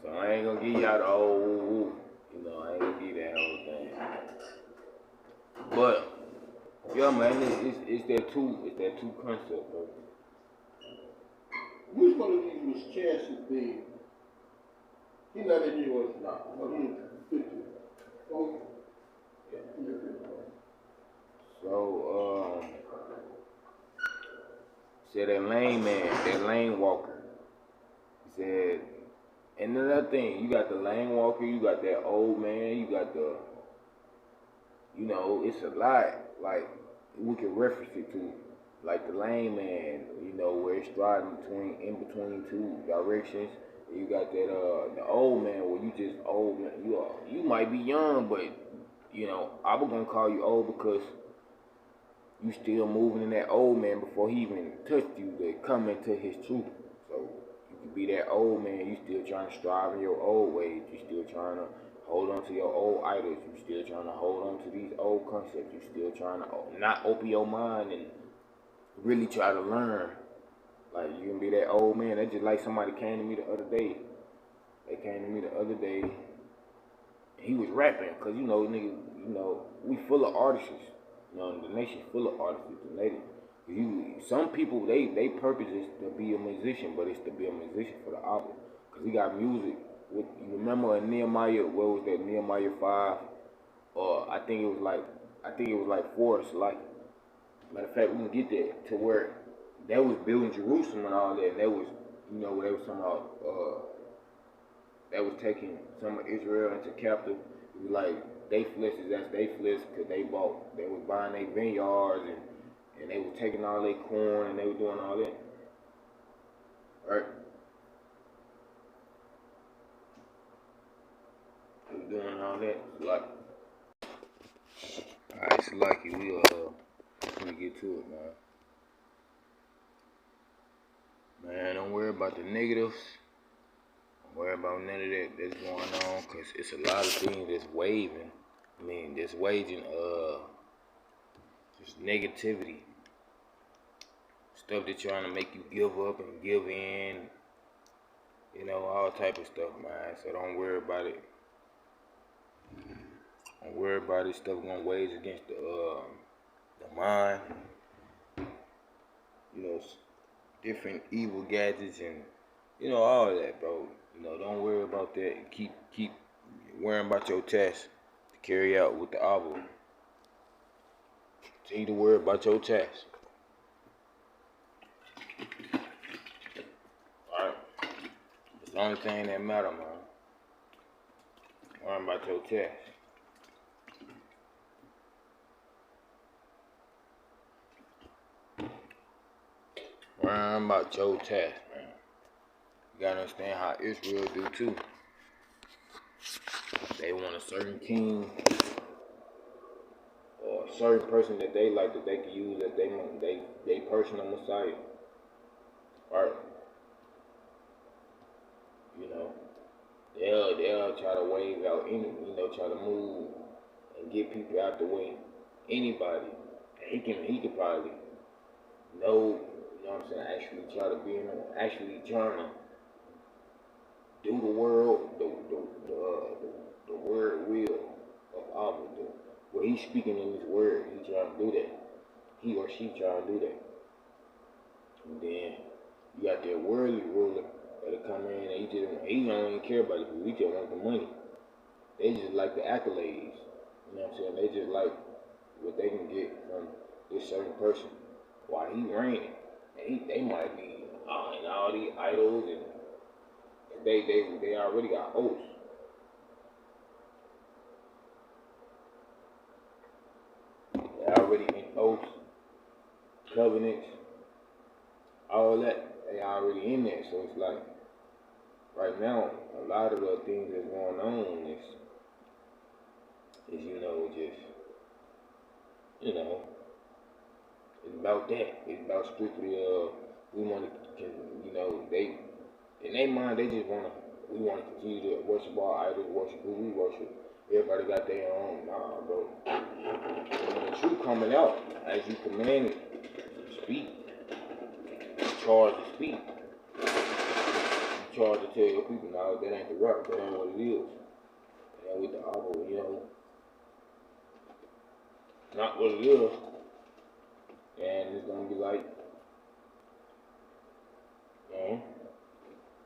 So I ain't gonna give y'all the whole, I ain't gonna give that whole thing. But yeah, man, it's that two concept, bro. Which one of these was Chance's big? He not in yours now. What is 50? Oh, yeah. So, said that lane walker. He said, and another thing, you got the lane walker, you got that old man, you got the, it's a lot, like, we can reference it to, like the lane man, where it's striding in between two directions. You got that, the old man, where you just old man, you might be young, but, I was gonna call you old because you still moving in that old man before he even touched you to come into his truth. So you can be that old man, you still trying to strive in your old ways, you still trying to hold on to your old idols, you still trying to hold on to these old concepts, you still trying to not open your mind and really try to learn. Like, you can be that old man. That's just like somebody came to me the other day. They came to me the other day, and he was rapping, cause nigga, we full of artists. The nation full of artists. The native. Some people, they purpose is to be a musician, but it's to be a musician for the album. Cause we got music. You remember in Nehemiah, what was that, Nehemiah 5? Or I think it was like 4. So like, matter of fact, we can get that to where they was building Jerusalem and all that, and they was, they was talking about, they was taking some of Israel into captive. It was like, that's they flesh, because they was buying their vineyards, and they was taking all their corn, and they were doing all that. Right? doing all that. Like, alright, so like we gonna get to it, man. Man, don't worry about the negatives. Don't worry about none of that that's going on, cause it's a lot of things that's waving. I mean, that's waging just negativity. Stuff that's trying to make you give up and give in. You know, all type of stuff, man. So don't worry about it. Don't worry about it. Stuff gonna wage against the mind. You know, different evil gadgets and you know all of that, bro. You know, don't worry about that. Keep worrying about your test to carry out with the Abba. Continue to worry about your test. Alright. It's the only thing that matter, man. Worrying about your test. Worrying about your test, man. You gotta understand how Israel do too. They want a certain king or a certain person that they like that they can use as they personal Messiah. Right? You know, they'll try to wave out any, you know, try to move and get people out the way. Anybody, he can probably know, you know what I'm saying, actually try to be in them, actually trying to do the world, the word will of Abba. What he's speaking in his word, he trying to do that. He or she trying to do that. And then you got that worldly ruler that'll come in and he don't even care about it because he just want the money. They just like the accolades. You know what I'm saying? They just like what they can get from this certain person while he reigning. And they might be in all these idols and they already got oaths. They already in oaths, covenants, all that. They already in there. So it's like right now a lot of the things that's going on is you know just it's about that. It's about strictly we want to, you know, they in their mind we want to continue to worship our idols, worship who we worship. Everybody got their own. Nah, bro. When the truth coming out as you commanded to speak, charged to speak, you charged to tell your people, now that ain't the rock, that ain't what it is. That ain't with the Abba, you know. Not what it is. And it's gonna be like,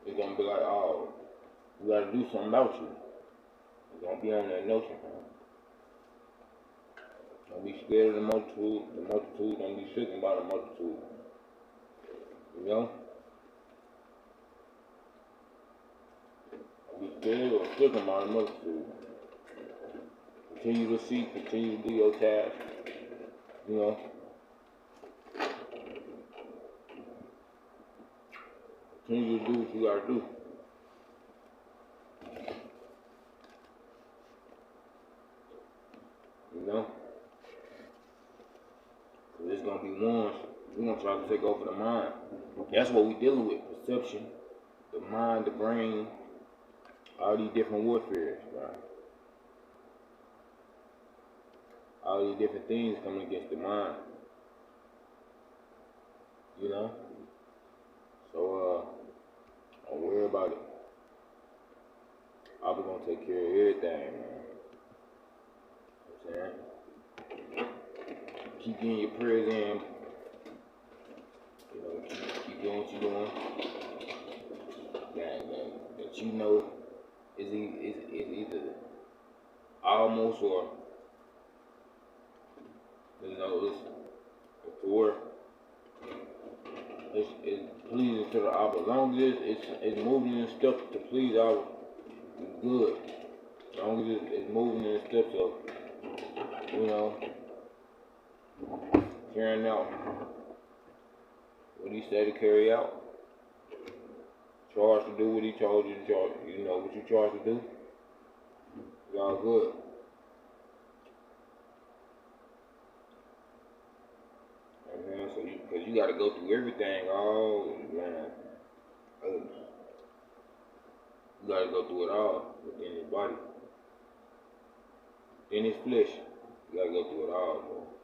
it's gonna be like, oh, we gotta do something about you. It's gonna be on that notion, man. Don't be scared of the multitude. The multitude, don't be shaken by the multitude. You know? Don't be scared or shaken by the multitude. Continue to seek, continue to do your task. You know? Continue to do what you gotta do. You know? Cause there's gonna be ones, we're gonna try to take over the mind. That's what we dealing with, perception, the mind, the brain, all these different warfares, right? All these different things coming against the mind. You know? So, don't worry about it. I'll be gonna take care of everything, man. You know what I'm saying? Keep getting your prayers in. You know, keep doing what you're doing. That you know is either almost or, you know, it's work. It's pleasing to the Abba. As long as it's moving in steps to please Abba, it's good. As long as it's moving in steps of, you know, carrying out what he said to carry out. Charged to do what he told you to charge. You know what you charged to do. It's all good. So cause you gotta go through everything, oh man. You gotta go through it all within your body. In his flesh. You gotta go through it all, bro.